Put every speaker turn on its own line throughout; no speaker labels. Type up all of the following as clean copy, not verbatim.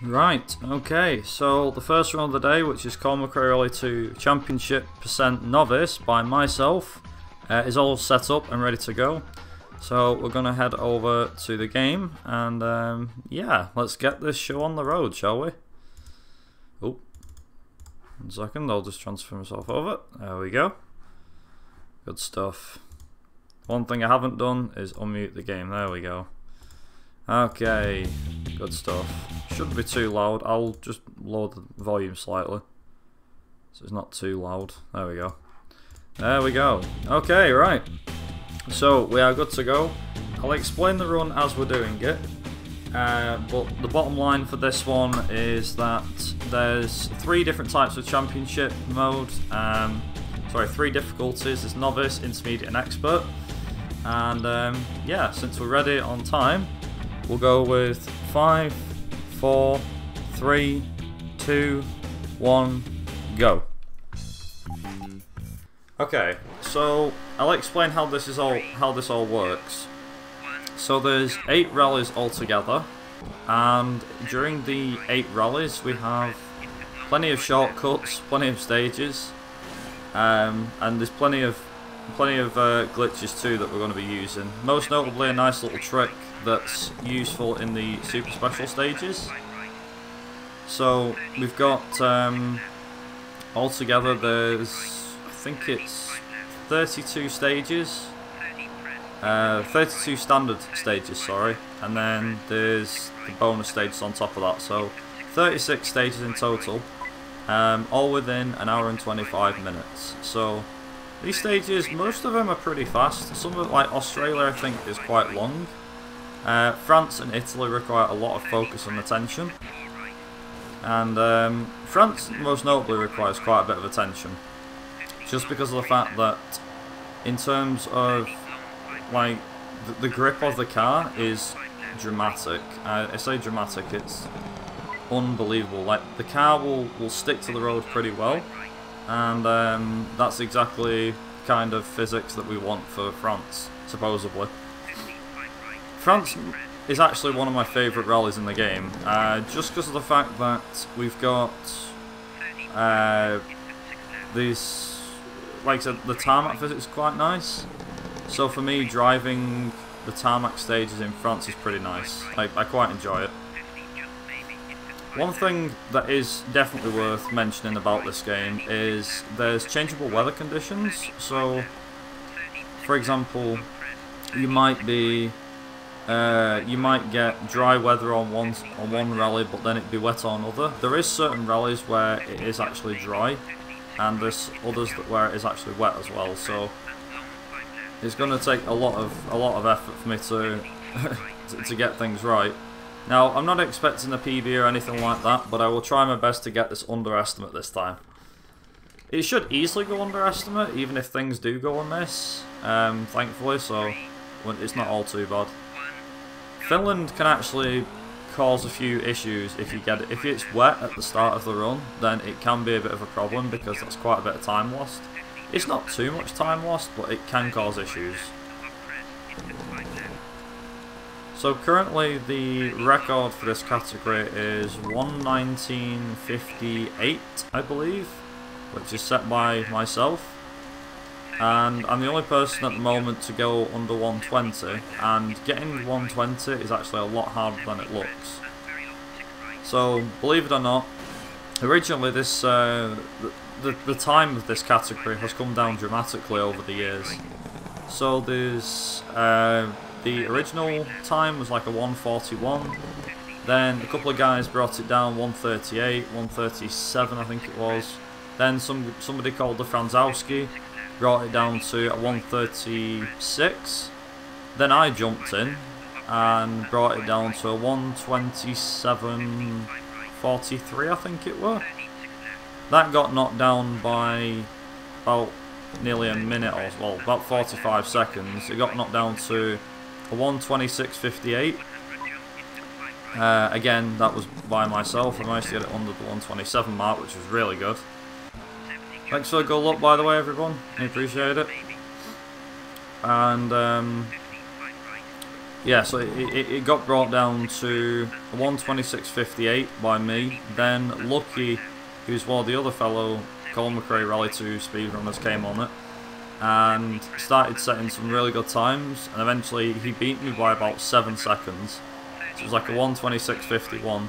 Right, okay, so the first run of the day, which is Colin McRae to Championship % Novice by myself, is all set up and ready to go. So we're going to head over to the game and yeah, let's get this show on the road, shall we? Oh, 1 second, I'll just transfer myself over. There we go. Good stuff. One thing I haven't done is unmute the game. There we go. Okay, good stuff. Shouldn't be too loud. I'll just lower the volume slightly so it's not too loud. There we go. There we go. Okay, right. So we are good to go. I'll explain the run as we're doing it. But the bottom line for this one is that there's 3 different types of championship mode. Sorry, 3 difficulties. There's Novice, Intermediate and Expert. And yeah, since we're ready on time, we'll go with 5, 4, 3, 2, 1, go. Okay, so I'll explain how this all works. So there's 8 rallies altogether, and during the 8 rallies we have plenty of shortcuts, plenty of stages, and there's plenty of glitches too that we're going to be using. Most notably a nice little trick that's useful in the super special stages. So we've got altogether there's, I think it's 32 stages, 32 standard stages, sorry, and then there's the bonus stages on top of that, so 36 stages in total, all within an hour and 25 minutes. So these stages, most of them are pretty fast. Some of it, like Australia, I think is quite long. France and Italy require a lot of focus and attention, and France most notably requires quite a bit of attention, just because of the fact that in terms of like the grip of the car is dramatic. I say dramatic, it's unbelievable. Like the car will stick to the road pretty well, and that's exactly the kind of physics that we want for France, supposedly. France is actually one of my favourite rallies in the game, just because of the fact that we've got these, like I said, the tarmac physics is quite nice. So for me, driving the tarmac stages in France is pretty nice. I quite enjoy it. One thing that is definitely worth mentioning about this game is there's changeable weather conditions. So, for example, you might get dry weather on one rally, but then it'd be wet on other. There is certain rallies where it is actually dry, and there's others where it is actually wet as well. So it's going to take a lot of effort for me to get things right. Now, I'm not expecting a PB or anything like that, but I will try my best to get this under estimate this time. It should easily go under estimate, even if things do go amiss, thankfully, so it's not all too bad. Finland can actually cause a few issues if it's wet at the start of the run, then it can be a bit of a problem because that's quite a bit of time lost. It's not too much time lost, but it can cause issues. So currently the record for this category is 1:19:58, I believe, which is set by myself. And I'm the only person at the moment to go under 120, and getting 120 is actually a lot harder than it looks. So believe it or not, originally this the time of this category has come down dramatically over the years. So there's the original time was like a 1:41. Then a couple of guys brought it down 1:38, 1:37 I think it was. Then somebody called the Franzowski brought it down to a 1:36. Then I jumped in and brought it down to a 1:27:43 I think it was. That got knocked down by about nearly a minute, or well, about 45 seconds. It got knocked down to a 1:26:58. Again, that was by myself. I managed to get it under the 1:27 mark, which was really good. Thanks for the good luck, by the way, everyone. I appreciate it. And yeah, so it got brought down to 1:26.58 by me. Then Lucky, who's one of the other fellow Colin McRae Rally 2 speedrunners, came on it and started setting some really good times, and eventually he beat me by about 7 seconds. So it was like a 1:26.51.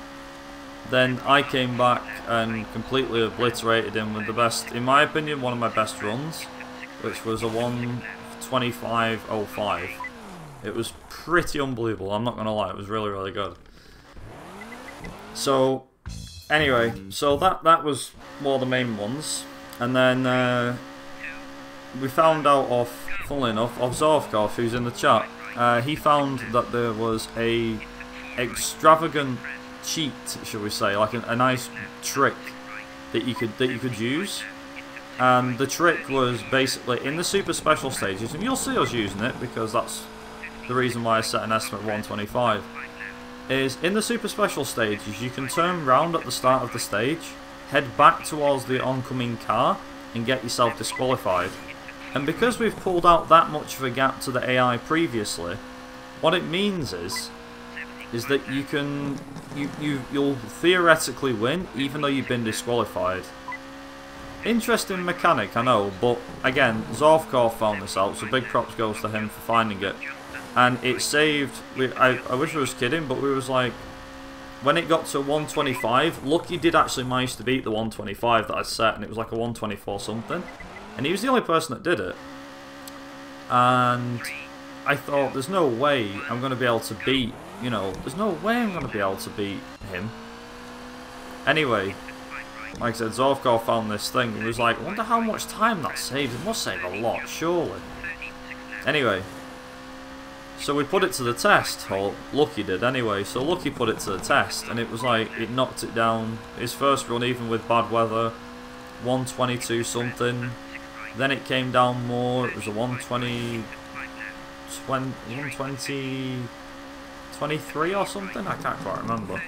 Then I came back and completely obliterated him with the best, in my opinion, one of my best runs, which was a 1:25.05. It was pretty unbelievable, I'm not going to lie, it was really, really good. So, anyway, so that was one of the main ones. And then we found out funnily enough, of Zorfkov, who's in the chat. He found that there was a extravagant cheat, shall we say, like a nice trick that you could use. And the trick was basically in the super special stages, and you'll see us using it because that's the reason why I set an estimate of 125, is in the super special stages you can turn round at the start of the stage, head back towards the oncoming car and get yourself disqualified. And because we've pulled out that much of a gap to the AI previously, what it means is that you'll theoretically win even though you've been disqualified. Interesting mechanic, I know, but again, Zorfkov found this out, so big props goes to him for finding it. And it saved, I wish I was kidding, but we was like, when it got to 125, Lucky did actually manage to beat the 125 that I set, and it was like a 124 something. And he was the only person that did it. And I thought, there's no way I'm going to be able to beat, there's no way I'm going to be able to beat him. Anyway, like I said, Zorfkov found this thing and was like, I wonder how much time that saves. It must save a lot, surely. Anyway, so we put it to the test, or Lucky did anyway, so Lucky put it to the test, and it was like, it knocked it down, his first run even with bad weather, 122 something, then it came down more, it was a 123 or something, I can't quite remember.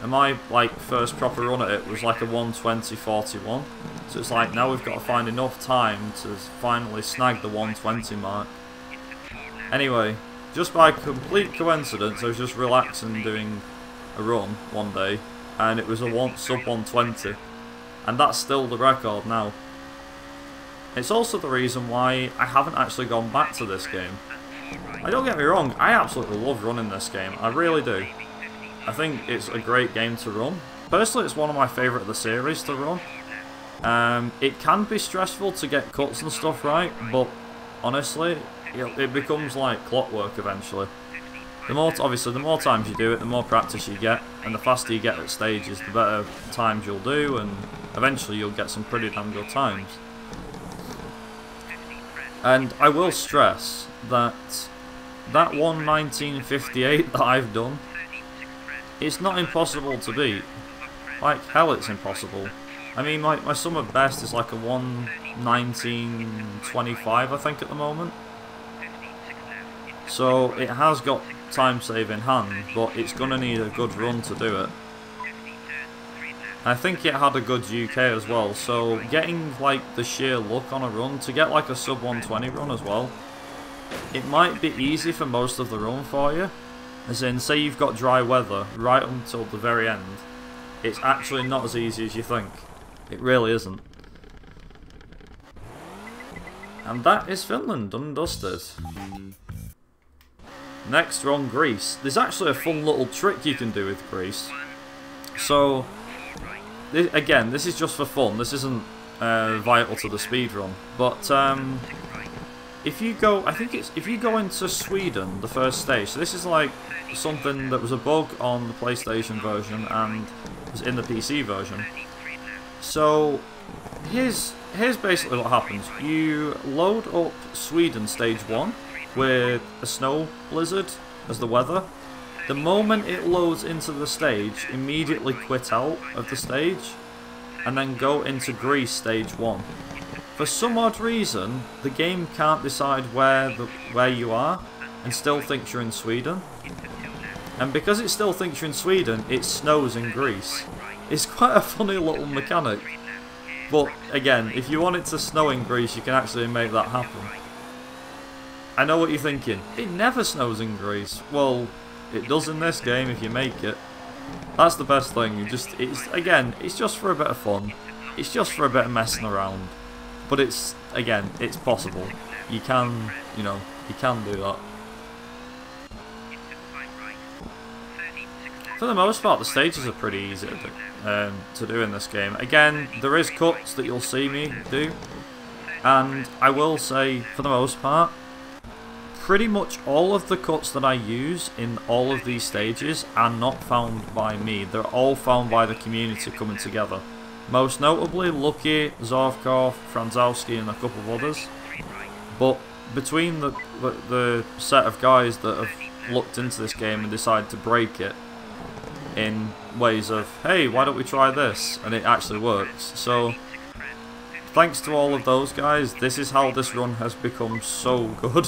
And my first proper run at it was like a 120.41, so it's like now we've got to find enough time to finally snag the 120 mark. Anyway, just by complete coincidence, I was just relaxing doing a run one day, and it was a sub 120, and that's still the record now. It's also the reason why I haven't actually gone back to this game. Don't get me wrong, I absolutely love running this game, I really do. I think it's a great game to run. Personally, it's one of my favourite of the series to run. It can be stressful to get cuts and stuff right, but honestly, it becomes like clockwork eventually. Obviously, the more times you do it, the more practice you get, and the faster you get at stages, the better times you'll do, and eventually you'll get some pretty damn good times. And I will stress that 1:19.58 that I've done, it's not impossible to beat. Like hell, it's impossible. I mean, my summer best is like a 1:19.25, I think, at the moment. So it has got time save in hand, but it's going to need a good run to do it. I think it had a good UK as well, so getting like the sheer luck on a run, to get like a sub 120 run as well, it might be easy for most of the run for you. As in, say you've got dry weather right until the very end, it's actually not as easy as you think. It really isn't. And that is Finland, done and dusted. Next, we're on Greece. There's actually a fun little trick you can do with Greece. So, again, this is just for fun. This isn't vital to the speedrun. But if you go, if you go into Sweden, the first stage. So this is like something that was a bug on the PlayStation version and was in the PC version. So here's basically what happens. You load up Sweden stage 1 with a snow blizzard as the weather. The moment it loads into the stage, immediately quit out of the stage and then go into Greece stage 1. For some odd reason, the game can't decide where you are and still thinks you're in Sweden. And because it still thinks you're in Sweden, it snows in Greece. It's quite a funny little mechanic. But again, if you want it to snow in Greece, you can actually make that happen. I know what you're thinking. It never snows in Greece. Well, it does in this game if you make it. That's the best thing. Again, it's just for a bit of fun. It's just for a bit of messing around. But again, it's possible. You can, you know, you can do that. For the most part, the stages are pretty easy to do in this game. Again, there is cuts that you'll see me do. And I will say, for the most part, pretty much all of the cuts that I use in all of these stages are not found by me. They're all found by the community coming together. Most notably, Lucky, Zorkov, Franzowski and a couple of others. But between the set of guys that have looked into this game and decided to break it in ways of, hey, why don't we try this? And it actually works. So, thanks to all of those guys, this is how this run has become so good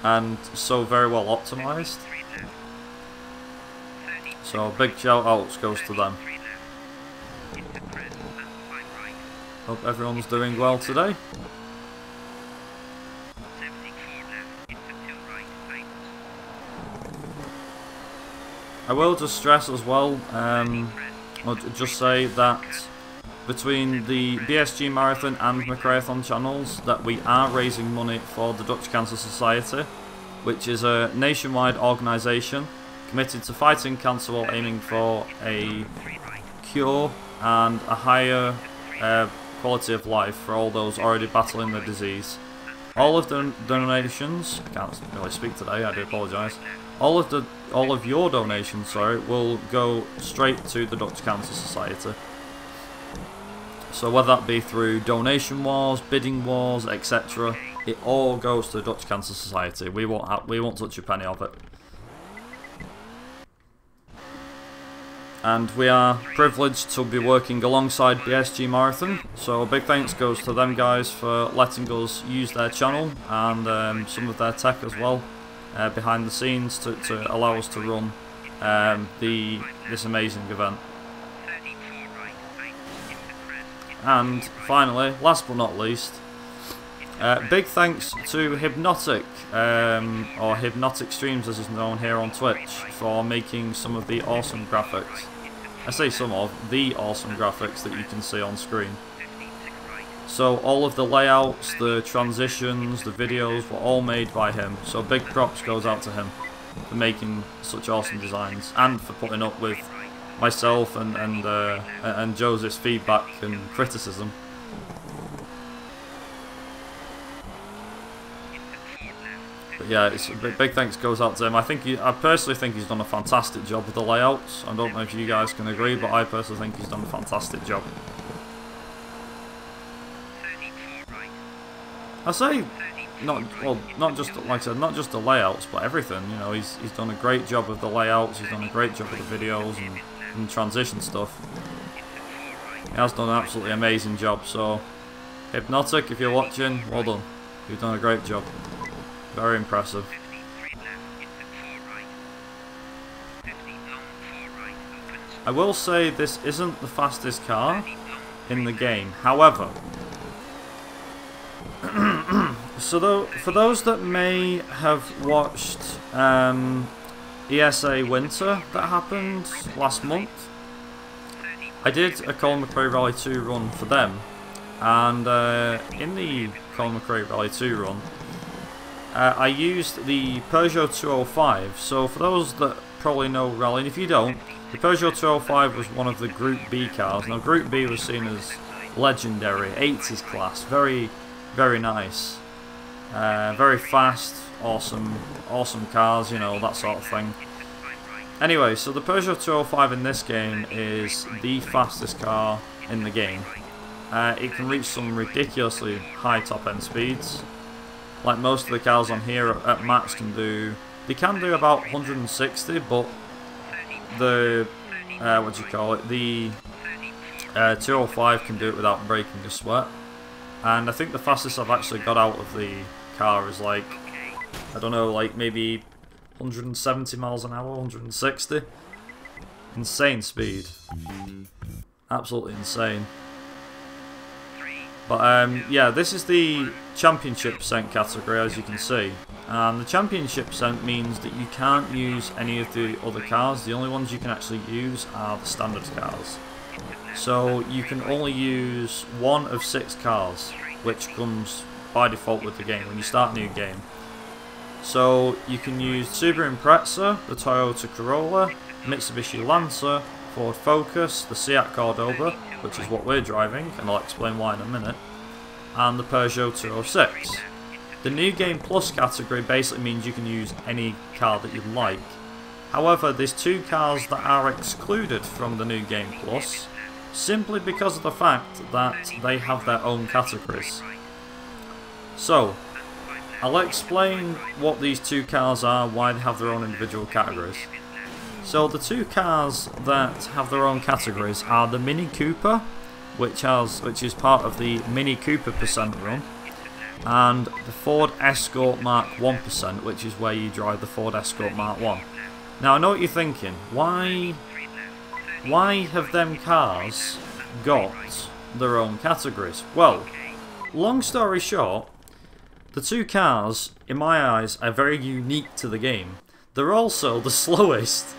and so very well optimized. So big shout outs goes to them. Hope everyone's doing well today. I will just stress as well, I'll just say that between the BSG Marathon and McRaeathon channels that we are raising money for the Dutch Cancer Society, which is a nationwide organisation committed to fighting cancer while aiming for a cure and a higher quality of life for all those already battling the disease. All of the donations, I can't really speak today, I do apologise. All of your donations, sorry, will go straight to the Dutch Cancer Society. So whether that be through donation wars, bidding wars, etc., it all goes to the Dutch Cancer Society. We won't touch a penny of it. And we are privileged to be working alongside BSG Marathon. So a big thanks goes to them guys for letting us use their channel and some of their tech as well behind the scenes to allow us to run this amazing event. And finally, last but not least, big thanks to Hypnotic, or Hypnotic Streams as is known here on Twitch, for making some of the awesome graphics. I say some of the awesome graphics that you can see on screen. So all of the layouts, the transitions, the videos were all made by him. So big props goes out to him for making such awesome designs and for putting up with myself and Joseph's feedback and criticism. But yeah, it's a big thanks goes out to him. I personally think he's done a fantastic job with the layouts. I don't know if you guys can agree, but I personally think he's done a fantastic job. I say not just like I said, not just the layouts, but everything. You know, he's done a great job with the layouts. He's done a great job with the videos and transition stuff. He has done an absolutely amazing job. So, Hypnotic, if you're watching, well done. You've done a great job. Very impressive. I will say this isn't the fastest car in the game. However, so for those that may have watched ESA Winter that happened last month, I did a Colin McRae Rally 2 run for them, and in the Colin McRae Rally 2 run, I used the Peugeot 205. So for those that probably know rally, and if you don't, the Peugeot 205 was one of the Group B cars. Now Group B was seen as legendary, 80s class, very, very nice, very fast, awesome cars, you know, that sort of thing. Anyway, so the Peugeot 205 in this game is the fastest car in the game. It can reach some ridiculously high top-end speeds. Like most of the cars on here at max can do about 160, but the the 205 can do it without breaking a sweat. And I think the fastest I've actually got out of the car is like, I don't know, like maybe 170 miles an hour, 160. Insane speed. Absolutely insane. But yeah, this is the championship percent category, as you can see. The championship percent means that you can't use any of the other cars. The only ones you can actually use are the standard cars. So you can only use 1 of 6 cars, which comes by default with the game when you start a new game. So you can use Subaru Impreza, the Toyota Corolla, Mitsubishi Lancer, Ford Focus, the Seat Cordoba, which is what we're driving, and I'll explain why in a minute, and the Peugeot 206. The New Game Plus category basically means you can use any car that you like. However, there's 2 cars that are excluded from the New Game Plus, simply because of the fact that they have their own categories. So, I'll explain what these 2 cars are, why they have their own individual categories. So the 2 cars that have their own categories are the Mini Cooper, which is part of the Mini Cooper percent run, and the Ford Escort Mark 1%, which is where you drive the Ford Escort Mark 1. Now I know what you're thinking, why have them cars got their own categories? Well, long story short, the 2 cars, in my eyes, are very unique to the game. They're also the slowest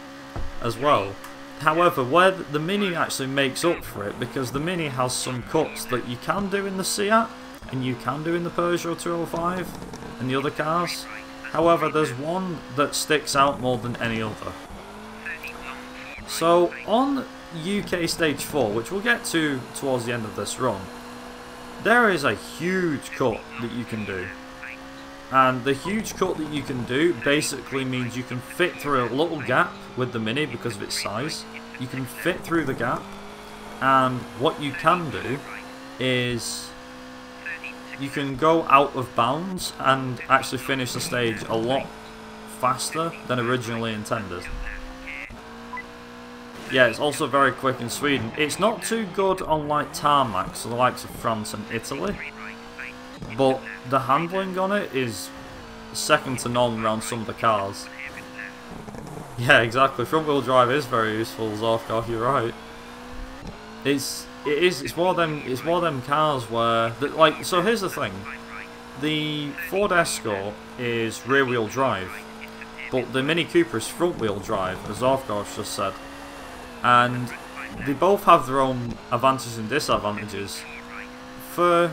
as well. However, where the Mini actually makes up for it, because the Mini has some cuts that you can do in the Seat and you can do in the Peugeot 205 and the other cars. However, there's one that sticks out more than any other. So on UK Stage 4, which we'll get to towards the end of this run, there is a huge cut that you can do. And the huge cut that you can do basically means you can fit through a little gap with the Mini because of its size. You can fit through the gap, and what you can do is you can go out of bounds and actually finish the stage a lot faster than originally intended. Yeah, it's also very quick in Sweden. It's not too good on like tarmac, so the likes of France and Italy, but the handling on it is second to none around some of the cars. Yeah, exactly. Front wheel drive is very useful, Zorkov, you're right. It's one of them cars where so here's the thing. The Ford Escort is rear wheel drive, but the Mini Cooper is front wheel drive, as Zorkov just said. And they both have their own advantages and disadvantages. For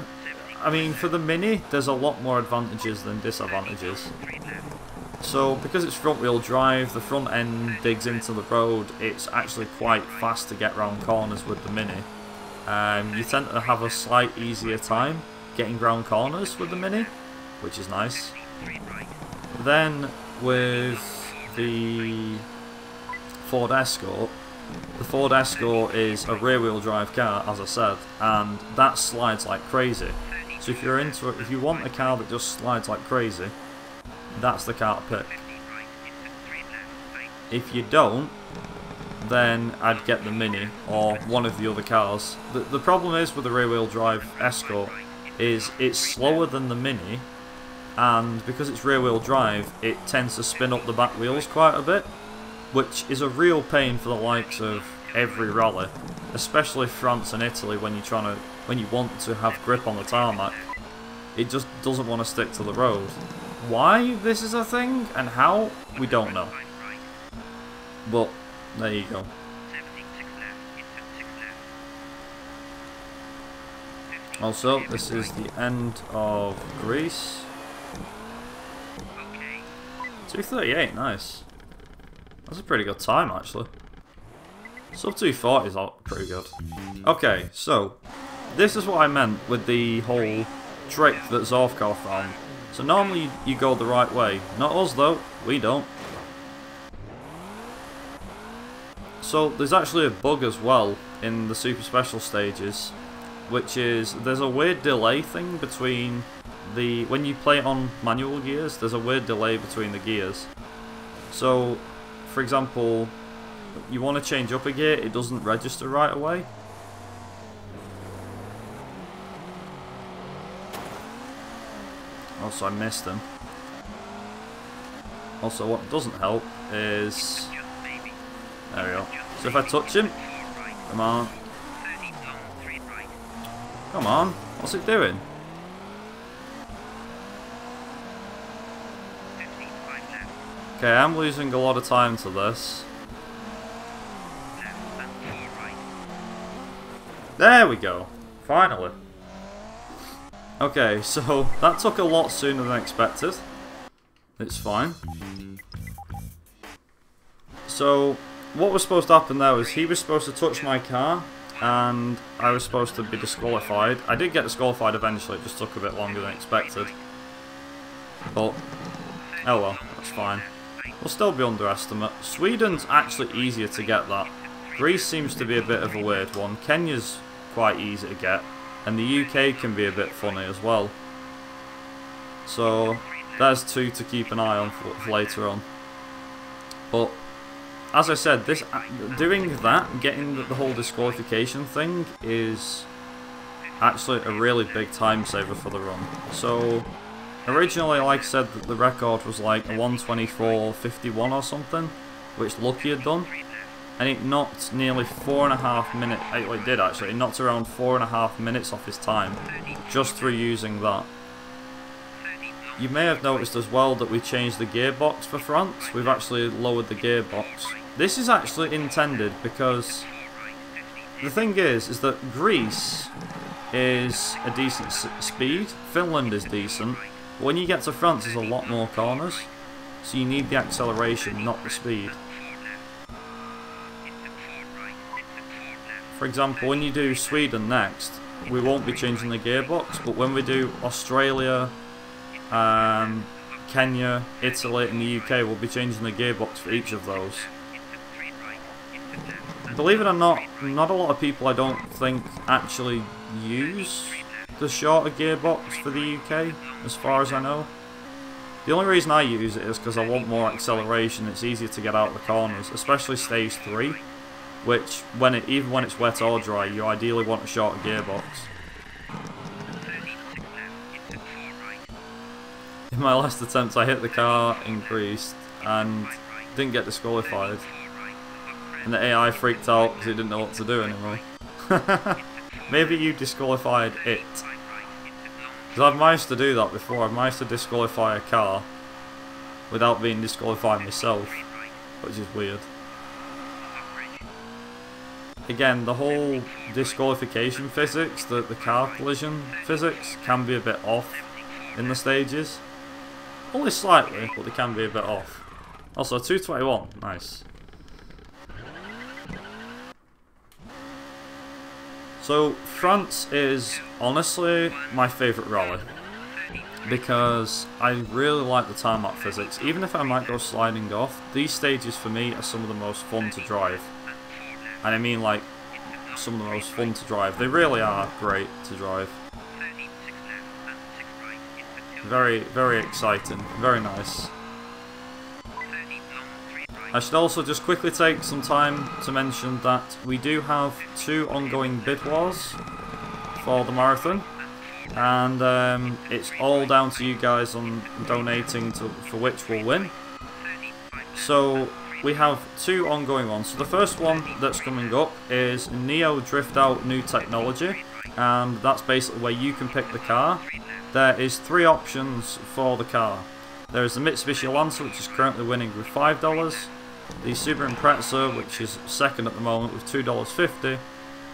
the Mini, there's a lot more advantages than disadvantages. So, because it's front wheel drive, the front end digs into the road, it's actually quite fast to get round corners with the Mini. You tend to have a slight easier time getting round corners with the Mini, which is nice. Then, with the Ford Escort, the Ford Escort is a rear wheel drive car, as I said, and that slides like crazy. So if you're into it, if you want a car that just slides like crazy, that's the car to pick. If you don't, then I'd get the Mini or one of the other cars. The problem is with the rear wheel drive Escort is it's slower than the Mini, and because it's rear wheel drive, it tends to spin up the back wheels quite a bit, which is a real pain for the likes of every rally, especially France and Italy when you want to have grip on the tarmac. It just doesn't want to stick to the road. Why this is a thing and how, we don't know. But there you go. Also, this is the end of Greece. 2:38, nice. That's a pretty good time, actually. Sub 240 is pretty good. Okay, so this is what I meant with the whole trick that Zorkov found. So normally you go the right way. Not us though, we don't. So there's actually a bug as well in the super special stages, which is there's a weird delay thing between when you play it on manual gears, there's a weird delay between the gears. So for example, you want to change up a gear, it doesn't register right away. Also, I missed him. Also, what doesn't help is... There we go. So if I touch him... Come on. Come on. What's it doing? Okay, I'm losing a lot of time to this. There we go. Finally. Okay, so that took a lot sooner than expected. It's fine. So, what was supposed to happen there was he was supposed to touch my car, and I was supposed to be disqualified. I did get disqualified eventually, it just took a bit longer than expected. But, oh well, that's fine. We'll still be underestimate. Sweden's actually easier to get that. Greece seems to be a bit of a weird one. Kenya's quite easy to get. And the UK can be a bit funny as well. So, there's two to keep an eye on for later on. But, as I said, doing that, getting the whole disqualification thing, is actually a really big time saver for the run. So, originally, like I said, the record was like a 1:24.51 or something, which Lucky had done. And it knocked nearly 4.5 minutes, well, it did actually, it knocked around 4.5 minutes off his time, just through using that. You may have noticed as well that we changed the gearbox for France. We've actually lowered the gearbox. This is actually intended because the thing is that Greece is a decent speed, Finland is decent, but when you get to France there's a lot more corners, so you need the acceleration, not the speed. For example, when you do Sweden next, we won't be changing the gearbox, but when we do Australia, Kenya, Italy and the UK, we'll be changing the gearbox for each of those. Believe it or not a lot of people I don't think actually use the shorter gearbox for the UK, as far as I know. The only reason I use it is because I want more acceleration. It's easier to get out of the corners, especially stage 3, which even when it's wet or dry, you ideally want a shorter gearbox. In my last attempt I hit the car in Greece and didn't get disqualified, and the AI freaked out because it didn't know what to do anymore. Maybe you disqualified it, because I've managed to do that before. I've managed to disqualify a car without being disqualified myself, which is weird. Again, the whole disqualification physics, the car collision physics, can be a bit off in the stages. Only slightly, but they can be a bit off. Also, 2:21, nice. So, France is honestly my favourite rally, because I really like the tarmac physics. Even if I might go sliding off, these stages for me are some of the most fun to drive. And I mean like, some of the most fun to drive. They really are great to drive. Very, very exciting. Very nice. I should also just quickly take some time to mention that we do have 2 ongoing bid wars for the marathon. And it's all down to you guys on donating for which will win. So, we have 2 ongoing ones. So the first one that's coming up is Neo Drift Out New Technology, and that's basically where you can pick the car. There is 3 options for the car. There is the Mitsubishi Lancer, which is currently winning with $5, the Subaru Impreza, which is second at the moment with $2.50,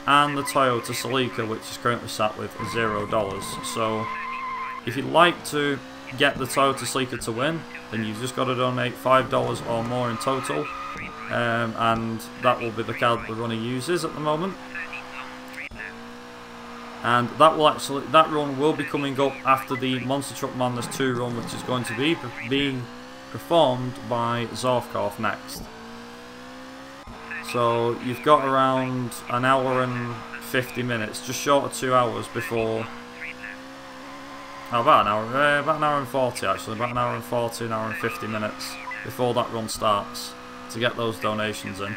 and the Toyota Celica, which is currently sat with $0. So if you'd like to get the Toyota Celica to win, then you've just got to donate $5 or more in total, and that will be the card that the runner uses at the moment. And that run will be coming up after the Monster Truck Madness 2 run, which is going to be being performed by Zorfkov next. So you've got around an hour and 50 minutes, just short of 2 hours before. Oh, about an hour and 40 actually, about an hour and 40, an hour and 50 minutes before that run starts to get those donations in.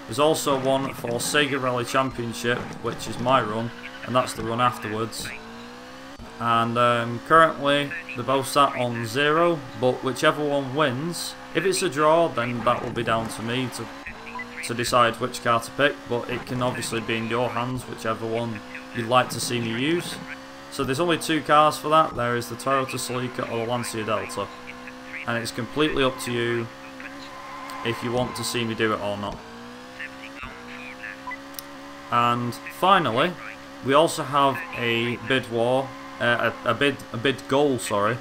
There's also one for Sega Rally Championship, which is my run, and that's the run afterwards. And currently they're both sat on 0, but whichever one wins, if it's a draw, then that will be down to me to decide which car to pick, but it can obviously be in your hands, whichever one you'd like to see me use. So there's only 2 cars for that. There is the Toyota Celica or the Lancia Delta. and it's completely up to you if you want to see me do it or not. And finally, we also have a bid war, a bid goal, sorry,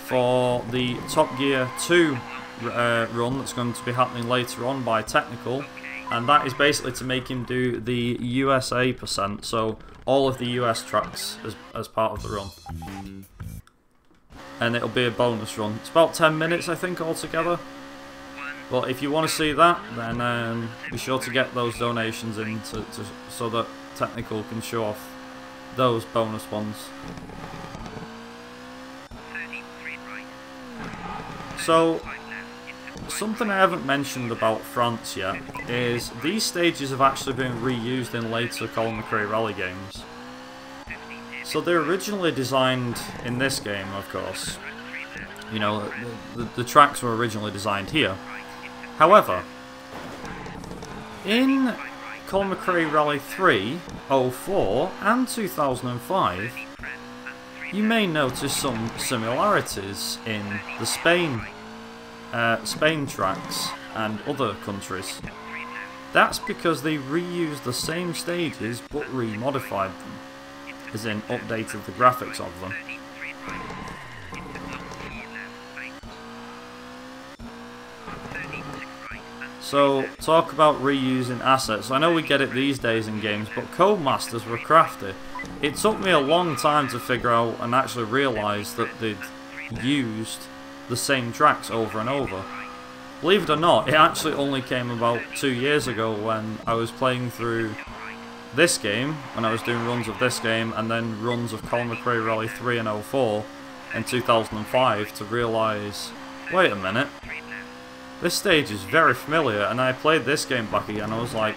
for the Top Gear 2 run that's going to be happening later on by Technical, and that is basically to make him do the USA %, so all of the US tracks as part of the run. And it'll be a bonus run. It's about 10 minutes, I think, altogether. But if you want to see that, then be sure to get those donations in so that Technical can show off those bonus ones. So, something I haven't mentioned about France yet is these stages have actually been reused in later Colin McRae rally games. So they're originally designed in this game, of course. You know, the tracks were originally designed here. However, in Colin McRae Rally 3, 04 and 2005, you may notice some similarities in the Spain tracks and other countries. That's because they reused the same stages but remodified them, as in updated the graphics of them. So, talk about reusing assets. I know we get it these days in games, but Codemasters were crafty. It took me a long time to figure out and actually realise that they'd used the same tracks over and over. Believe it or not, it actually only came about 2 years ago when I was playing through this game, when I was doing runs of this game, and then runs of Colin McRae Rally 3 and 04 in 2005 to realise, wait a minute, this stage is very familiar, and I played this game back again and I was like,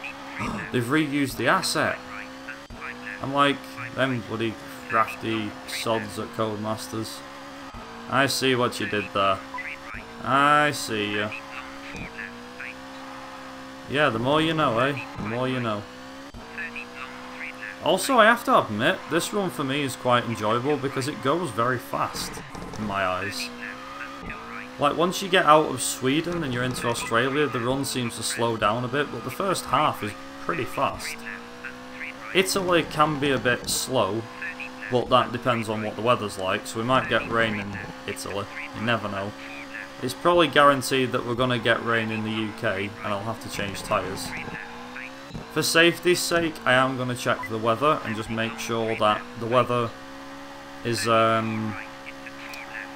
they've reused the asset. I'm like, them bloody crafty sods at Codemasters. I see what you did there. I see you. Yeah, the more you know, eh? The more you know. Also, I have to admit, this run for me is quite enjoyable because it goes very fast, in my eyes. Like, once you get out of Sweden and you're into Australia, the run seems to slow down a bit, but the first half is pretty fast. Italy can be a bit slow, but that depends on what the weather's like, so we might get rain in Italy, you never know. It's probably guaranteed that we're going to get rain in the UK, and I'll have to change tyres. For safety's sake, I am going to check the weather and just make sure that the weather is,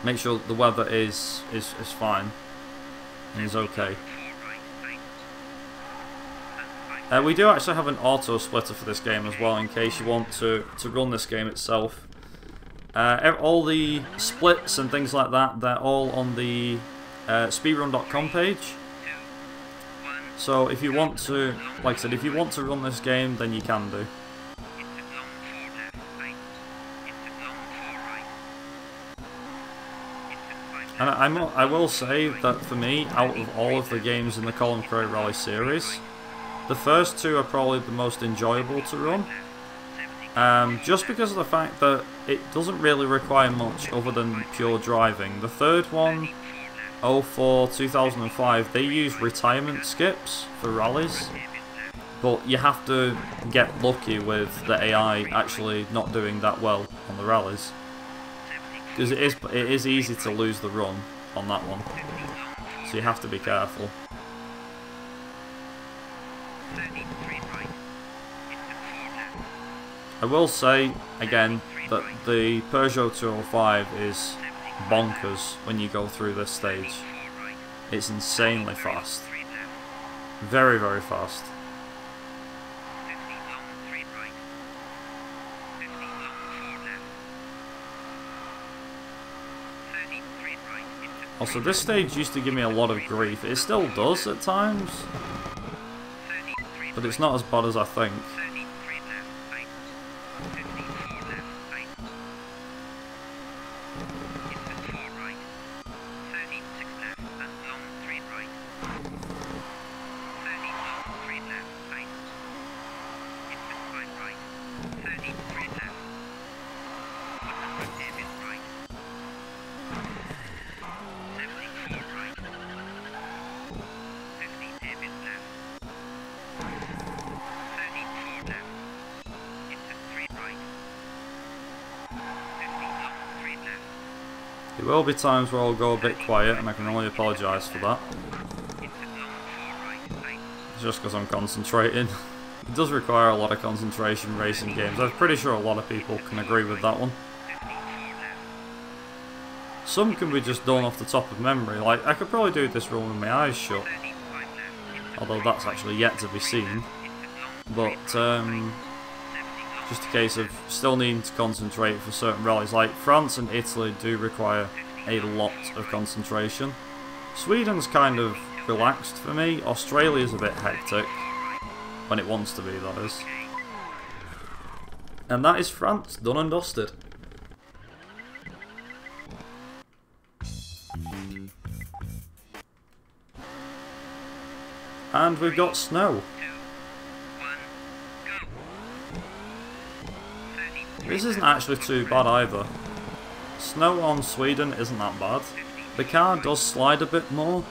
make sure the weather is fine and is okay. We do actually have an auto splitter for this game as well, in case you want to run this game itself. All the splits and things like that, they're all on the speedrun.com page. So if you want to, like I said, if you want to run this game, then you can do. And I will say that for me, out of all of the games in the Colin McRae Rally series, the first two are probably the most enjoyable to run. Just because of the fact that it doesn't really require much other than pure driving. The third one, 04, 2005, they use retirement skips for rallies, but you have to get lucky with the AI actually not doing that well on the rallies. Because it is easy to lose the run on that one, so you have to be careful. I will say, again, that the Peugeot 205 is bonkers when you go through this stage. It's insanely fast. Very, very fast. Also, this stage used to give me a lot of grief. It still does at times, but it's not as bad as I think. There will be times where I'll go a bit quiet, and I can only apologise for that. Just because I'm concentrating. It does require a lot of concentration racing games. I'm pretty sure a lot of people can agree with that one. Some can be just done off the top of memory. Like, I could probably do this run with my eyes shut. Although that's actually yet to be seen. But, just a case of still needing to concentrate for certain rallies. Like, France and Italy do require a lot of concentration. Sweden's kind of relaxed for me. Australia's a bit hectic. When it wants to be, that is. And that is France, done and dusted. And we've got snow. This isn't actually too bad either. Snow on Sweden isn't that bad. The car does slide a bit more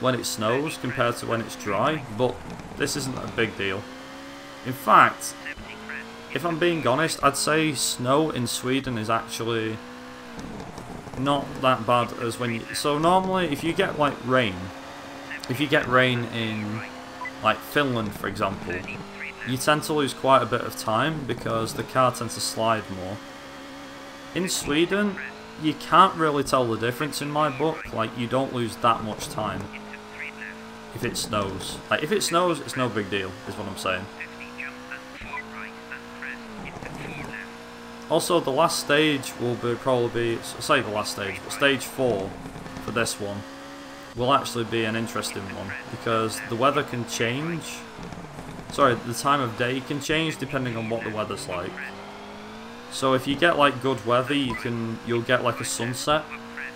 when it snows compared to when it's dry, but this isn't a big deal. In fact, if I'm being honest, I'd say snow in Sweden is actually not that bad as when you... So normally, if you get like rain, if you get rain in like Finland, for example, you tend to lose quite a bit of time because the car tends to slide more. In Sweden, you can't really tell the difference in my book. Like, you don't lose that much time if it snows. Like, if it snows, it's no big deal, is what I'm saying. Also, the last stage will be probably be, say the last stage, but stage 4 for this one will actually be an interesting one because the weather can change. Sorry, the time of day can change depending on what the weather's like. So if you get like good weather, you'll get like a sunset.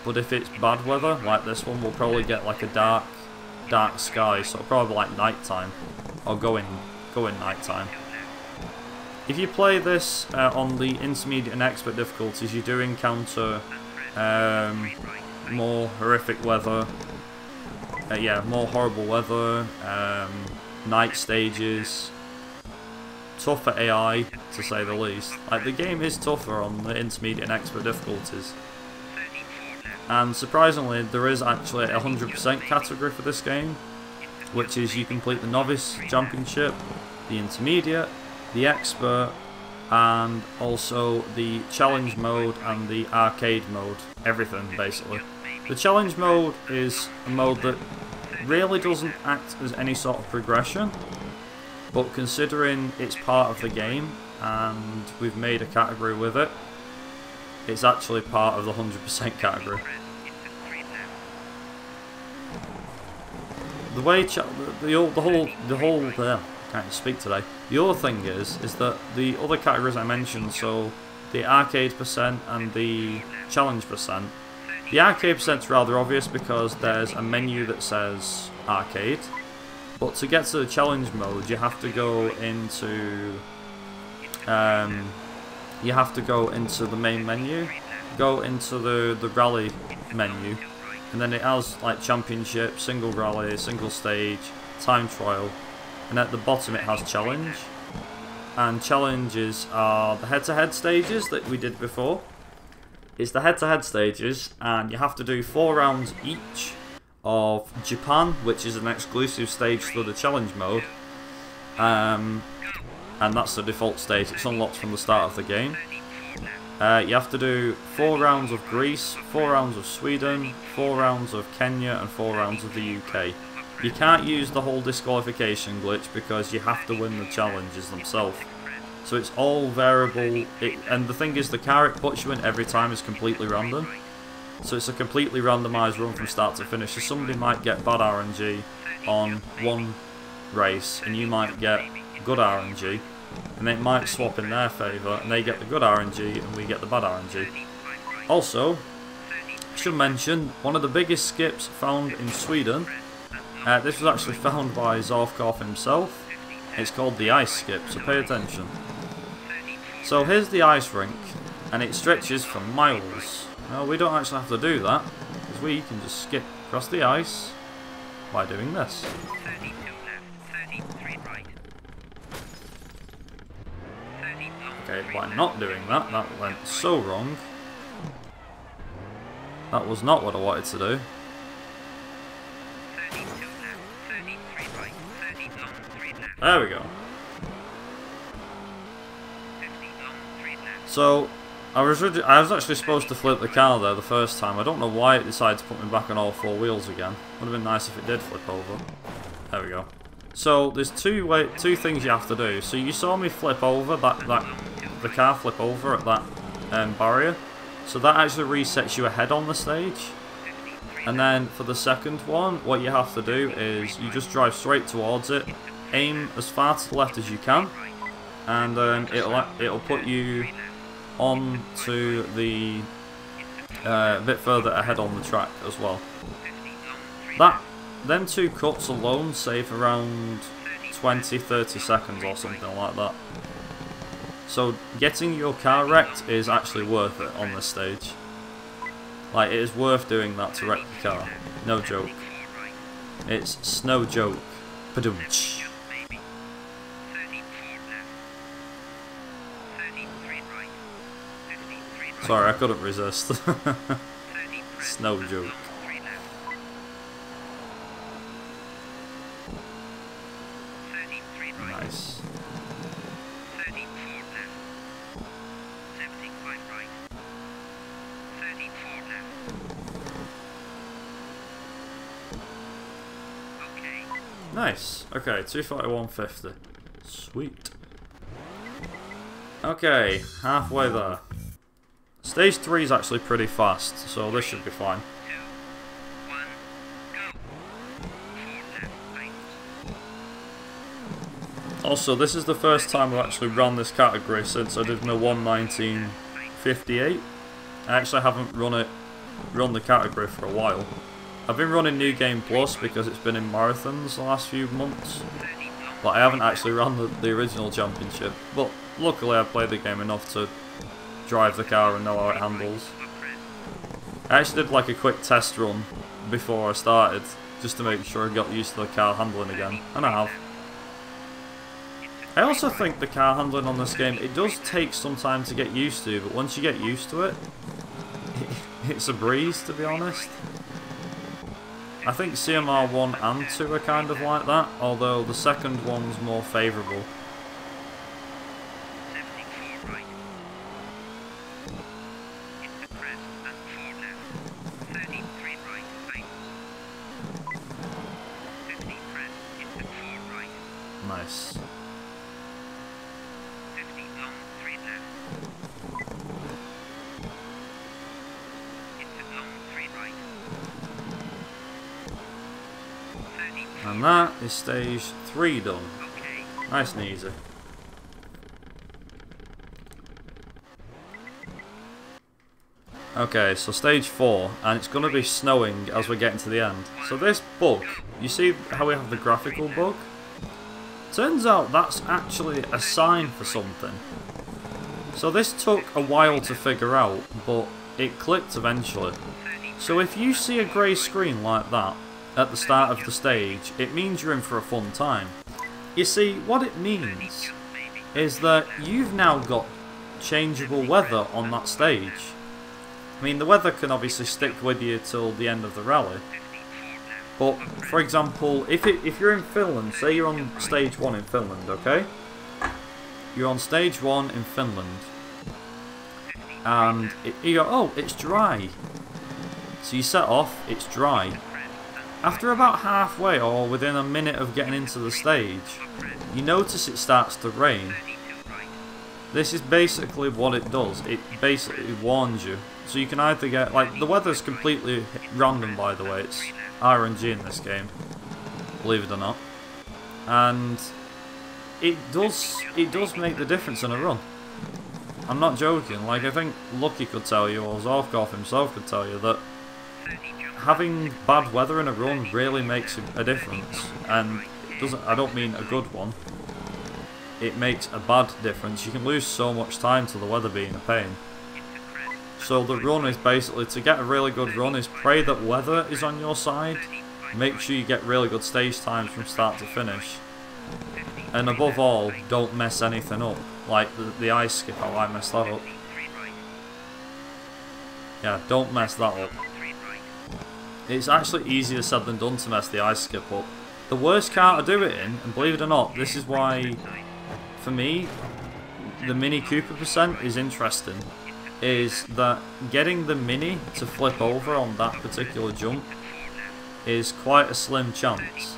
But if it's bad weather, like this one, we'll probably get like a dark sky. So probably like nighttime, or go in nighttime. If you play this on the intermediate and expert difficulties, you do encounter more horrific weather. Yeah, more horrible weather. Night stages, tougher AI to say the least. Like, the game is tougher on the intermediate and expert difficulties. And surprisingly, there is actually a 100% category for this game, which is you complete the Novice Championship, the intermediate, the expert, and also the challenge mode and the arcade mode. Everything, basically. The challenge mode is a mode that really doesn't act as any sort of progression, but considering it's part of the game and we've made a category with it, it's actually part of the 100% category. The way I can't speak today. The other thing is that the other categories I mentioned, so the arcade percent and the challenge percent. The arcade percent's rather obvious because there's a menu that says arcade, but to get to the challenge mode, you have to go into the main menu, go into the rally menu, and then it has like championship, single rally, single stage, time trial, and at the bottom it has challenge. And challenges are the head-to-head stages that we did before. It's the head-to-head stages, and you have to do 4 rounds each of Japan, which is an exclusive stage for the challenge mode. And that's the default stage. It's unlocked from the start of the game. You have to do 4 rounds of Greece, 4 rounds of Sweden, 4 rounds of Kenya, and 4 rounds of the UK. You can't use the whole disqualification glitch because you have to win the challenges themselves. So it's all variable, and the thing is, the car it puts you in every time is completely random. So it's a completely randomised run from start to finish. So somebody might get bad RNG on one race, and you might get good RNG, and it might swap in their favour, and they get the good RNG, and we get the bad RNG. Also, I should mention, one of the biggest skips found in Sweden, this was actually found by Zorfkov himself. It's called the ice skip, so pay attention. So here's the ice rink, and it stretches for miles. Now we don't actually have to do that, because we can just skip across the ice by doing this. Okay, by not doing that, that went so wrong. That was not what I wanted to do.
32 left, 33 right, 30 long, 3 left.
There we go.
50 long, 3 left.
So, I was actually supposed to flip the car there the first time. I don't know why it decided to put me back on all 4 wheels again. Would have been nice if it did flip over. There we go. So there's two things you have to do. So you saw me flip over the car flip over at that barrier. So that actually resets you ahead on the stage. And then for the second one, what you have to do is you just drive straight towards it, aim as far to the left as you can, and it'll put you on to the bit further ahead on the track as well. Them 2 cuts alone save around 20-30 seconds or something like that. So getting your car wrecked is actually worth it on this stage. Like, it is worth doing that to wreck the car. No joke. It's no joke. Padoomch. Sorry, I couldn't resist. It's no joke. Nice.
34 left. 75 right. 34 left. Okay.
Nice. Okay, 241.50. Sweet. Okay, halfway there. Stage 3 is actually pretty fast, so this should be fine.
2, 1, go. 4 left, right.
Also, this is the first time I've actually run this category since I did my 1:19.58. I actually haven't run the category for a while. I've been running New Game Plus because it's been in marathons the last few months, but I haven't actually run the original championship. But luckily I played the game enough to drive the car and know how it handles. I actually did like a quick test run before I started, just to make sure I got used to the car handling again, and I have. I also think the car handling on this game, it does take some time to get used to, but once you get used to it, it's a breeze, to be honest. I think CMR 1 and 2 are kind of like that, although the second one's more favourable.
74 right. Into crest and 4 left. 33 right, right. 50 crest into 4 right.
Nice.
50 long, 3 left. Into long, 3 right. 34
And that is stage 3 done.
okay.
Nice and easy. Okay, so stage 4, and it's going to be snowing as we're getting to the end. So this bug, you see how we have the graphical bug? Turns out that's actually a sign for something. So this took a while to figure out, but it clicked eventually. So if you see a grey screen like that at the start of the stage, it means you're in for a fun time. You see, what it means is that you've now got changeable weather on that stage. I mean, the weather can obviously stick with you till the end of the rally. But, for example, if you're in Finland, say you're on stage 1 in Finland, okay? You're on stage 1 in Finland. And you go, oh, it's dry. So you set off, it's dry. After about halfway, or within a minute of getting into the stage, you notice it starts to rain. This is basically what it does. It basically warns you. So you can either get, like, the weather's completely random, by the way. It's RNG in this game, believe it or not. And it does make the difference in a run. I'm not joking. Like, I think Lucky could tell you, or Zorkov himself could tell you, that having bad weather in a run really makes a difference. And it doesn't. I don't mean a good one. It makes a bad difference. You can lose so much time to the weather being a pain. So the run is basically, to get a really good run, is pray that weather is on your side. Make sure you get really good stage times from start to finish. And above all, don't mess anything up. Like the ice skip, how I messed that up. Yeah, don't mess that up. it's actually easier said than done to mess the ice skip up. The worst car to do it in, and believe it or not, this is why, for me, the Mini Cooper percent is interesting, is that getting the Mini to flip over on that particular jump is quite a slim chance.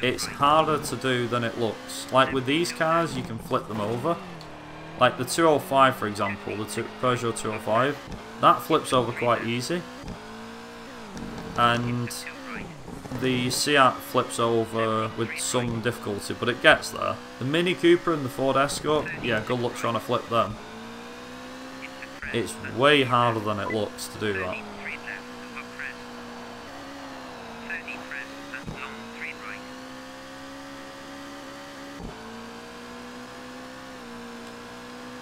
It's harder to do than it looks. Like with these cars, you can flip them over. Like the 205, for example, the Peugeot 205, that flips over quite easy. And the Seat flips over with some difficulty, but it gets there. The Mini Cooper and the Ford Escort, yeah, good luck trying to flip them. It's way harder than it looks to do that.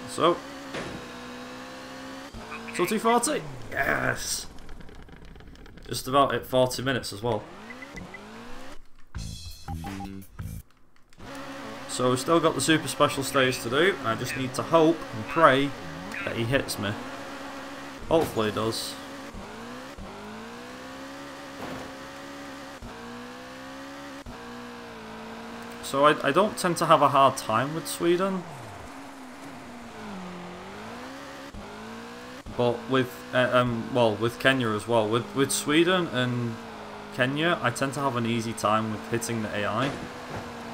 So 240, yes! Just about at 40 minutes as well. So we've still got the super special stage to do. I just need to hope and pray that he hits me. Hopefully he does. So I don't tend to have a hard time with Sweden. But with well, with Kenya as well. With Sweden and Kenya, I tend to have an easy time with hitting the AI.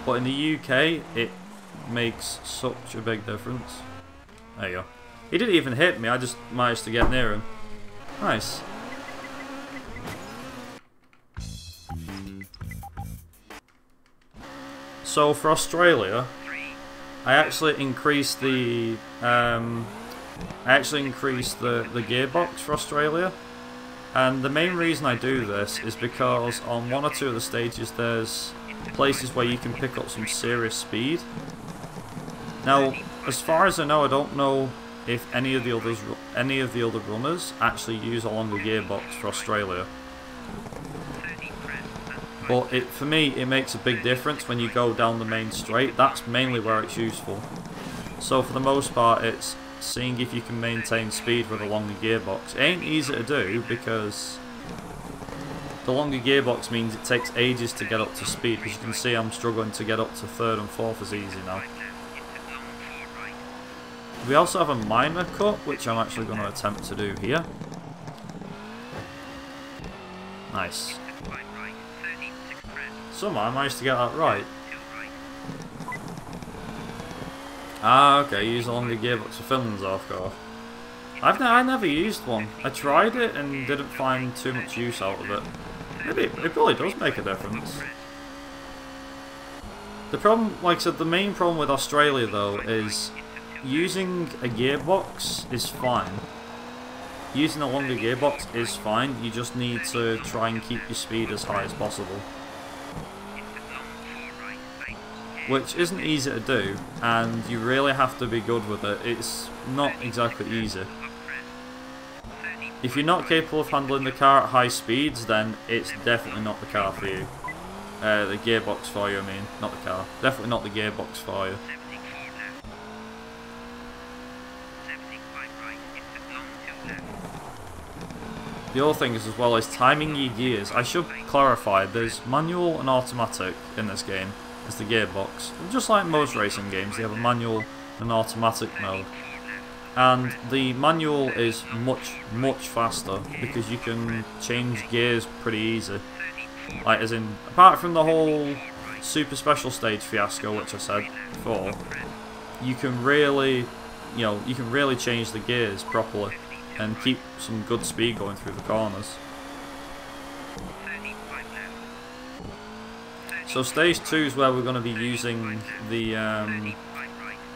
But in the UK, it makes such a big difference. There you go. He didn't even hit me, I just managed to get near him. Nice. So for Australia, I actually increased the gearbox for Australia, and the main reason I do this is because on one or two of the stages there's places where you can pick up some serious speed. Now, as far as I know, I don't know if any of the other runners actually use a longer gearbox for Australia. But for me, it makes a big difference when you go down the main straight. That's mainly where it's useful. So for the most part, it's seeing if you can maintain speed with a longer gearbox. It ain't easy to do because the longer gearbox means it takes ages to get up to speed. As you can see, I'm struggling to get up to 3rd and 4th as easy now. We also have a minor cut, which I'm actually going to attempt to do here. Nice. Somehow I managed to get that right. Ah, okay, use a longer gearbox for Finland's off-car. I never used one. I tried it and didn't find too much use out of it. Maybe it probably does make a difference. The problem, like I said, the main problem with Australia though is using a gearbox is fine. Using a longer gearbox is fine, you just need to try and keep your speed as high as possible. Which isn't easy to do, and you really have to be good with it. It's not exactly easy. If you're not capable of handling the car at high speeds, then it's definitely not the car for you. The gearbox for you, I mean. Not the car. Definitely not the gearbox for you. The other thing is as well is timing your gears. I should clarify, there's manual and automatic in this game as the gearbox. Just like most racing games, they have a manual and automatic mode. And the manual is much faster because you can change gears pretty easy. Like as in, apart from the whole super special stage fiasco which I said before, you can really, you can really change the gears properly and keep some good speed going through the corners. So stage 2 is where we're going to be using the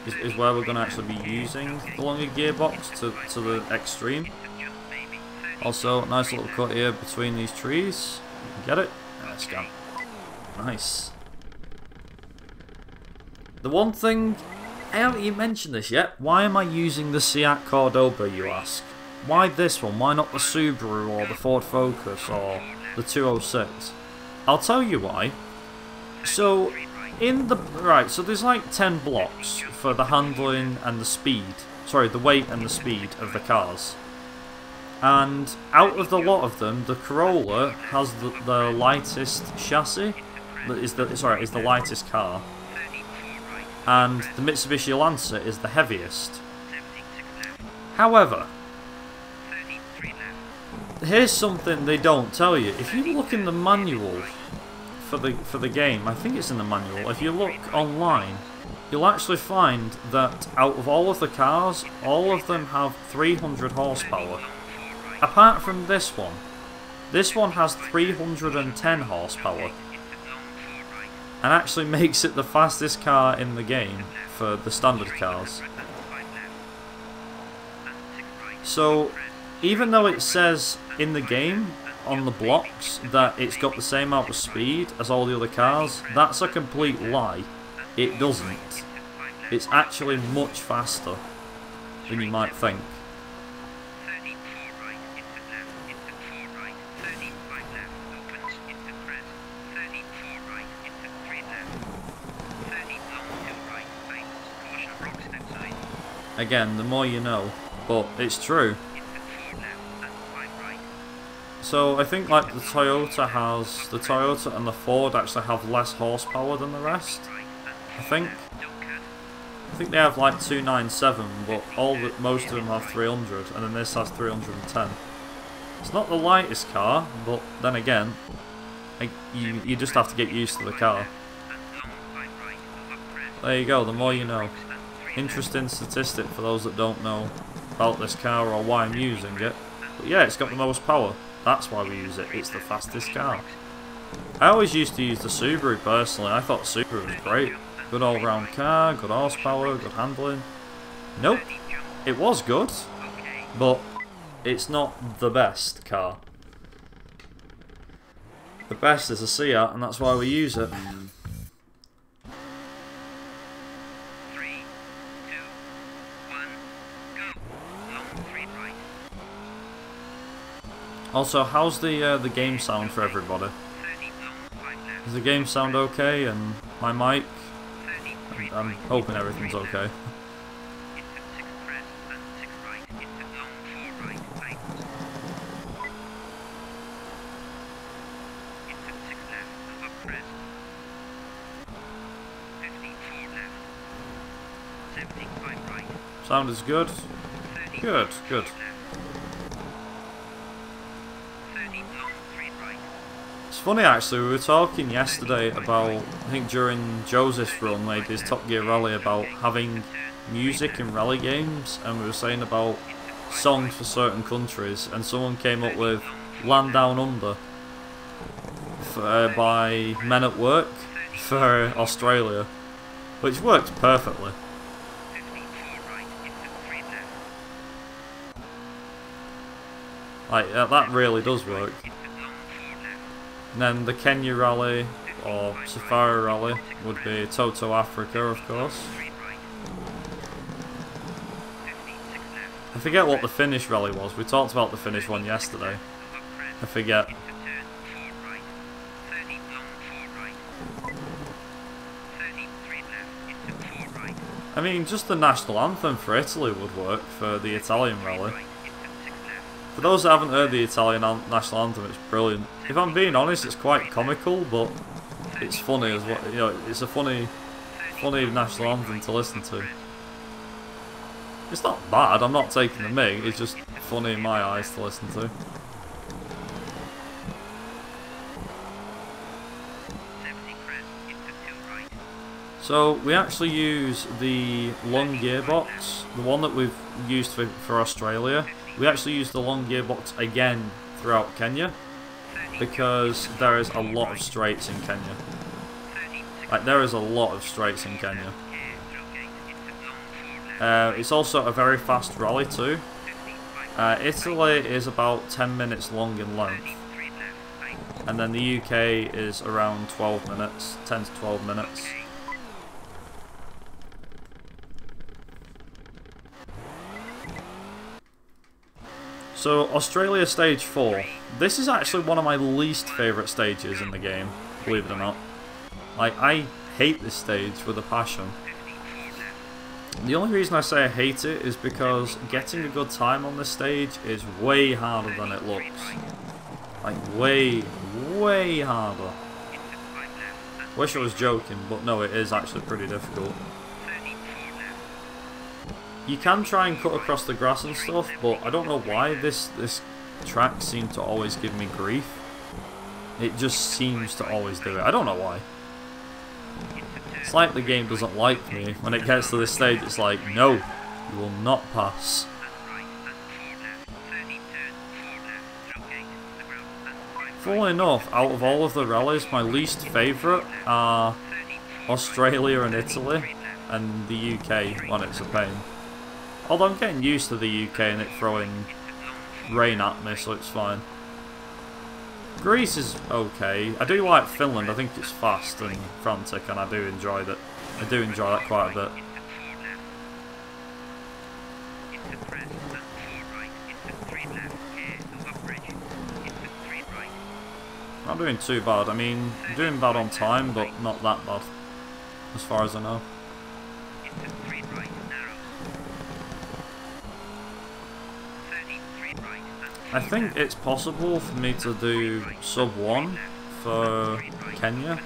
is where we're going to actually be using the longer gearbox to the extreme. Also, nice little cut here between these trees. Get it? Let's go. Nice. The one thing, I haven't even mentioned this yet. Why am I using the Seat Cordoba, you ask? Why this one? Why not the Subaru or the Ford Focus or the 206? I'll tell you why. So, so there's like 10 blocks for the handling and the speed. Sorry, the weight and the speed of the cars. And out of the lot of them, the Corolla has the lightest chassis. Is the lightest car. And the Mitsubishi Lancer is the heaviest. However, here's something they don't tell you. If you look in the manual for the game, I think it's in the manual. If you look online, you'll actually find that out of all of the cars, all of them have 300 horsepower. Apart from this one. This one has 310 horsepower. And actually makes it the fastest car in the game for the standard cars. So, even though it says in the game, on the blocks, that it's got the same amount of speed as all the other cars, that's a complete lie. It doesn't. It's actually much faster than you might think. Again, the more you know, but it's true. So I think like the Toyota and the Ford actually have less horsepower than the rest. I think they have like 297, but most of them have 300, and then this has 310. It's not the lightest car, but then again, you just have to get used to the car. There you go, the more you know. Interesting statistic for those that don't know about this car or why I'm using it. But yeah, it's got the most power. That's why we use it. It's the fastest car. I always used to use the Subaru personally. I thought Subaru was great. Good all-round car, good horsepower, good handling. Nope. It was good, but it's not the best car. The best is a Seat, and that's why we use it. Also, how's the game sound for everybody? Does the game sound okay, and my mic? I'm hoping everything's okay. Sound is good? Good, good. It's funny actually, we were talking yesterday about, I think during Joseph's run, like his Top Gear Rally, about having music in rally games, and we were saying about songs for certain countries, and someone came up with Land Down Under by Men at Work for Australia, which works perfectly. Like, that really does work. And then the Kenya Rally, or Safari Rally, would be Toto Africa, of course. I forget what the Finnish rally was. We talked about the Finnish one yesterday. I forget. I mean, just the national anthem for Italy would work for the Italian rally. For those that haven't heard the Italian national anthem, it's brilliant. If I'm being honest, it's quite comical, but it's funny as well. You know, it's a funny national anthem to listen to. It's not bad. I'm not taking the mick. It's just funny in my eyes to listen to. So we actually use the long gearbox, the one that we've used for Australia. We actually use the long gearbox again throughout Kenya because there is a lot of straights in Kenya. Like, there is a lot of straights in Kenya. It's also a very fast rally too. Italy is about 10 minutes long in length, and then the UK is around 12 minutes, 10 to 12 minutes. So, Australia Stage 4. This is actually one of my least favourite stages in the game, believe it or not. Like, I hate this stage with a passion. The only reason I say I hate it is because getting a good time on this stage is way harder than it looks. Like, way, way harder. Wish I was joking, but no, it is actually pretty difficult. You can try and cut across the grass and stuff, but I don't know why this track seems to always give me grief. It just seems to always do it. I don't know why. It's like the game doesn't like me. When it gets to this stage, it's like, no, you will not pass. Funnily enough, out of all of the rallies, my least favourite are Australia and Italy, and the UK when it's a pain. Although I'm getting used to the UK and it throwing rain at me, so it's fine. Greece is okay. I do like Finland. I think it's fast and frantic, and I do enjoy that. I do enjoy that quite a bit. Not doing too bad. I mean, I'm doing bad on time, but not that bad, as far as I know. I think it's possible for me to do sub 1 for Kenya.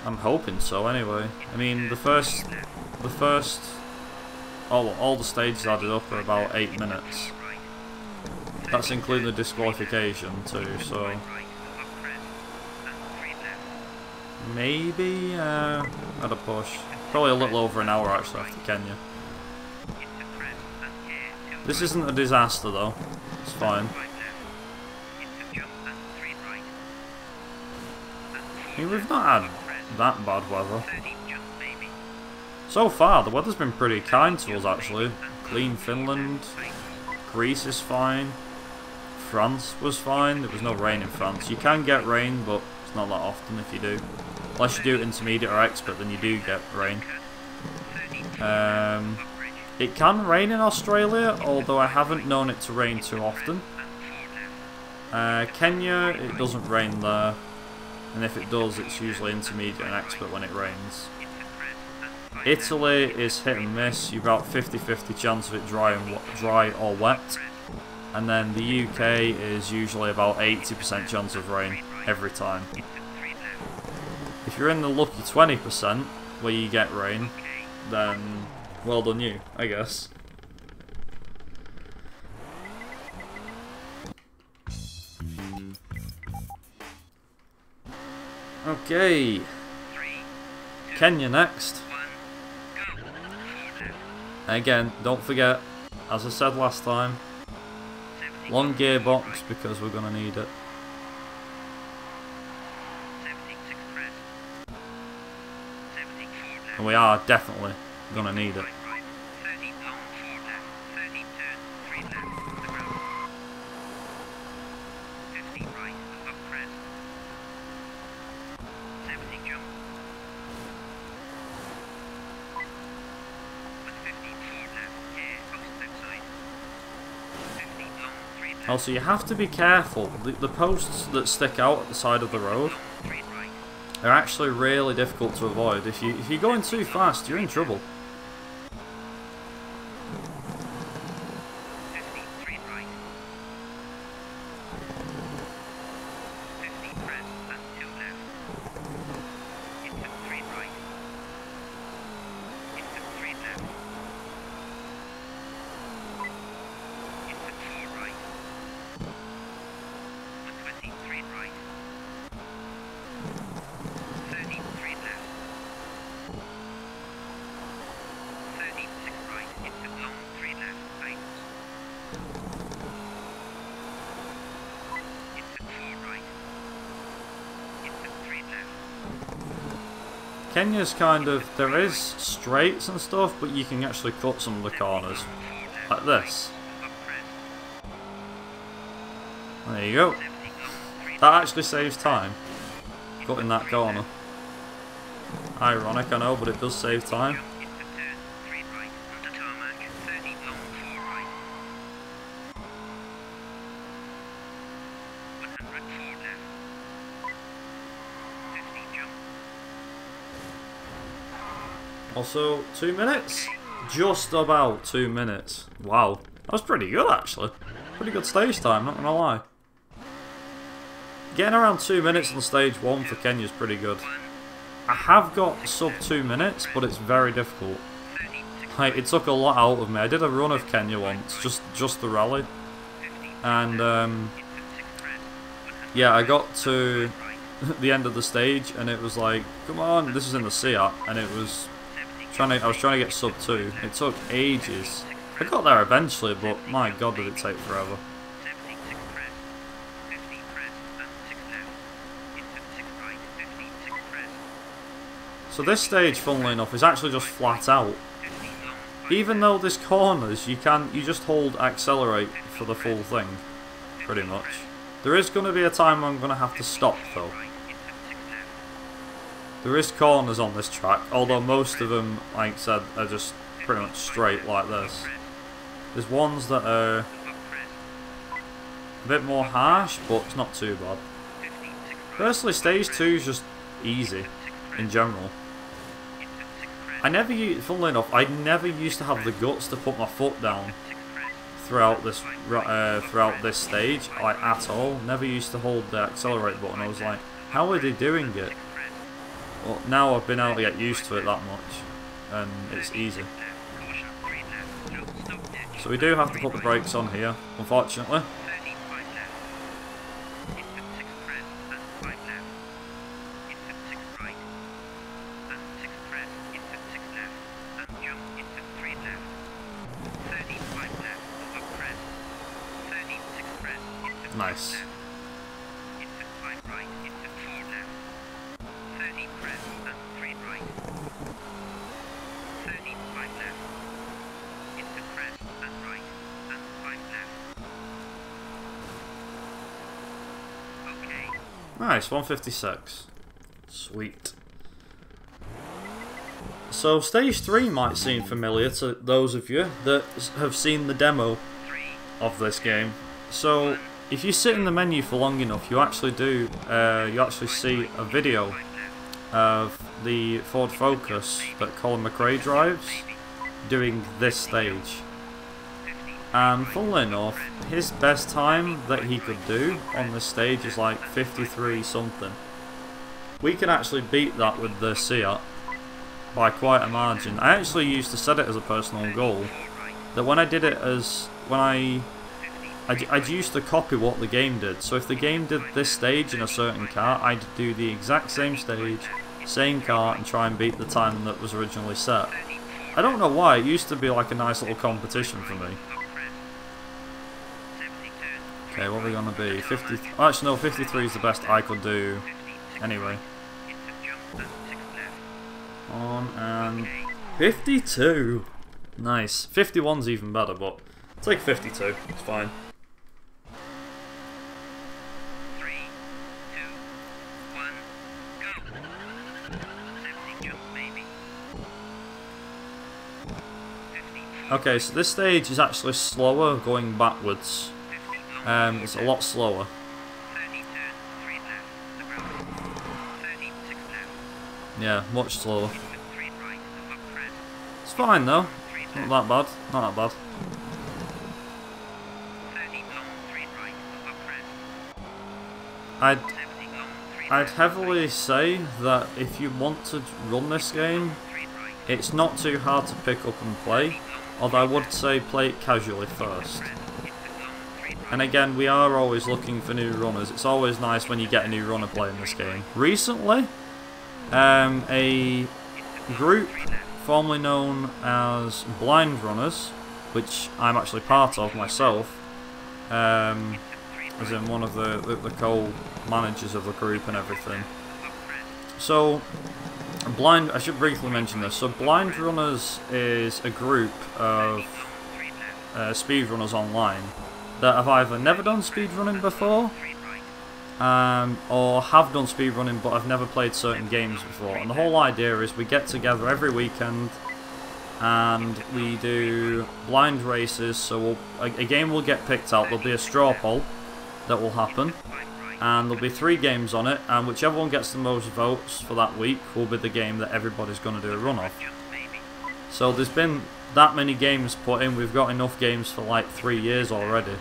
I'm hoping so anyway. I mean, all the stages added up are about 8 minutes. That's including the disqualification too, so maybe at a push. Probably a little over an hour actually after Kenya. This isn't a disaster though, it's fine. I mean, we've not had that bad weather. So far, the weather's been pretty kind to us actually. Clean Finland, Greece is fine, France was fine, there was no rain in France. You can get rain, but it's not that often if you do. Unless you do intermediate or expert, then you do get rain. It can rain in Australia, although I haven't known it to rain too often. Kenya, it doesn't rain there, and if it does, it's usually intermediate and expert when it rains. Italy is hit and miss. You've got 50-50 chance of it dry or wet, and then the UK is usually about 80% chance of rain every time. If you're in the lucky 20% where you get rain, then well done you, I guess. Okay, Kenya next. Again, don't forget, as I said last time, long gearbox because we're going to need it. And we are definitely going to need it. Also, you have to be careful. The posts that stick out at the side of the road are actually really difficult to avoid. If you're going too fast, you're in trouble. Kenya's kind of, there is straights and stuff, but you can actually cut some of the corners, like this. There you go. That actually saves time, cutting that corner. Ironic, I know, but it does save time. Also, 2 minutes? Just about 2 minutes. Wow. That was pretty good, actually. Pretty good stage time, not gonna lie. Getting around 2 minutes on stage 1 for Kenya is pretty good. I have got sub 2 minutes, but it's very difficult. Like, it took a lot out of me. I did a run of Kenya once, just the rally. And, yeah, I got to the end of the stage, and it was like, come on, this is in the Seat, and it was I was trying to get sub 2. It took ages. I got there eventually, but my god did it take forever. So this stage, funnily enough, is actually just flat out. Even though there's corners, you just hold accelerate for the full thing, pretty much. There is going to be a time when I'm going to have to stop though. There is corners on this track, although most of them, like I said, are just pretty much straight like this. There's ones that are a bit more harsh, but it's not too bad. Personally, stage 2 is just easy in general. Funnily enough, I never used to have the guts to put my foot down throughout this stage, like at all. Never used to hold the accelerate button. I was like, how are they doing it? Well, now I've been able to get used to it that much, and it's easy. So we do have to put the brakes on here, unfortunately. Nice. Nice, 156. Sweet. So stage 3 might seem familiar to those of you that have seen the demo of this game. So if you sit in the menu for long enough, you actually see a video of the Ford Focus that Colin McRae drives doing this stage. And funnily enough, his best time that he could do on this stage is like 53 something. We can actually beat that with the Seat by quite a margin. I actually used to set it as a personal goal, that when I did it as, I used to copy what the game did. So if the game did this stage in a certain car, I'd do the exact same stage, same car, and try and beat the time that was originally set. I don't know why, it used to be like a nice little competition for me. Okay, what are we gonna be? 50. Actually, no, 53 is the best I could do. Anyway. On and 52. Nice. 51's even better, but I'll take 52. It's fine.
3, 2, 1, go. 70 jump, maybe. 50.
Okay, so this stage is actually slower going backwards. It's a lot slower.
30 turn, 3 left, 30, 6 left.
Yeah, much slower.
3 right, up crest.
It's fine though. Not that bad. Not that bad.
30 long, 3 right, up crest. 70 long, 3
I'd
left,
heavily say that if you want to run this game,
3 right,
it's not too hard to pick up and play. Although I would say play it casually first. And again, we are always looking for new runners. It's always nice when you get a new runner playing this game. Recently, a group formerly known as Blind Runners, which I'm actually part of myself, as in one of the co-managers of the group and everything. So, I should briefly mention this. So, Blind Runners is a group of speedrunners online that have either never done speedrunning before, or have done speedrunning but have never played certain games before. And the whole idea is we get together every weekend and we do blind races. So a game will get picked out, there'll be a straw poll that will happen, and there'll be 3 games on it, and whichever one gets the most votes for that week will be the game that everybody's going to do a run of. So there's been that many games put in. We've got enough games for like 3 years already.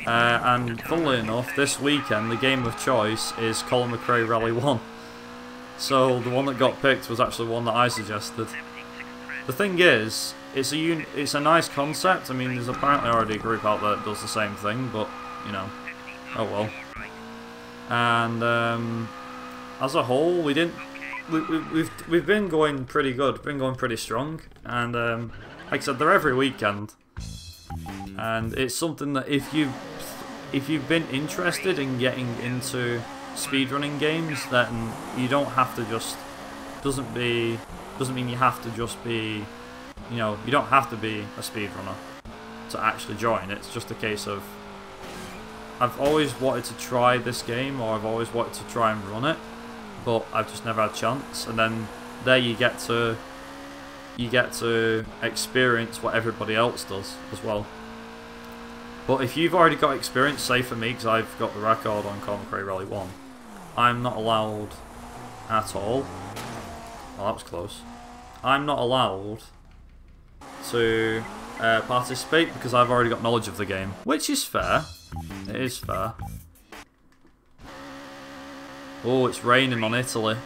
And funnily enough, this weekend the game of choice is Colin McRae Rally 1. So the one that got picked was actually one that I suggested. The thing is, it's a nice concept. I mean, there's apparently already a group out there that does the same thing, but you know, oh well. And as a whole, we've been going pretty good, been going pretty strong, and like I said, they're every weekend, and it's something that if you've been interested in getting into speedrunning games, then you don't have to just doesn't mean you have to just be, you know, you don't have to be a speedrunner to actually join. It's just a case of I've always wanted to try this game, or I've always wanted to try and run it, but I've just never had a chance. And then there you get to experience what everybody else does as well. But if you've already got experience, say for me, because I've got the record on Colin McRae Rally 1, I'm not allowed at all. Well, that was close. I'm not allowed to participate because I've already got knowledge of the game, which is fair. It is fair. Oh, it's raining on Italy.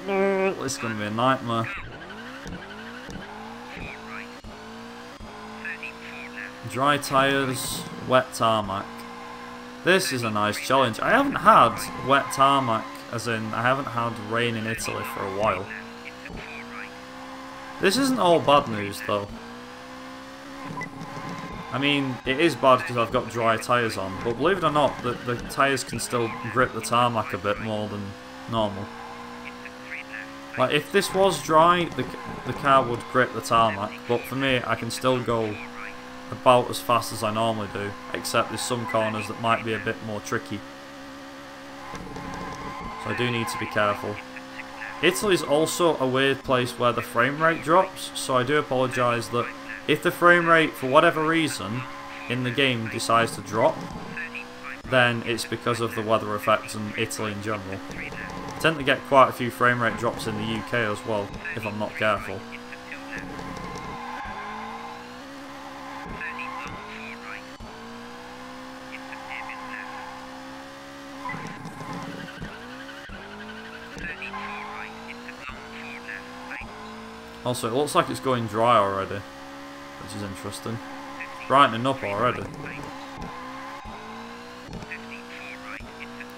Oh, it's going to be a nightmare. Dry tyres, wet tarmac. This is a nice challenge. I haven't had wet tarmac, as in I haven't had rain in Italy for a while. This isn't all bad news though. I mean, it is bad because I've got dry tyres on, but believe it or not, the tyres can still grip the tarmac a bit more than normal. Like, if this was dry, the car would grip the tarmac, but for me, I can still go about as fast as I normally do, except there's some corners that might be a bit more tricky. So I do need to be careful. Italy's also a weird place where the frame rate drops, so I do apologise that if the frame rate, for whatever reason, in the game decides to drop, then it's because of the weather effects and Italy in general. I tend to get quite a few frame rate drops in the UK as well, if I'm not careful. Also, it looks like it's going dry already, which is interesting. Brightening up already.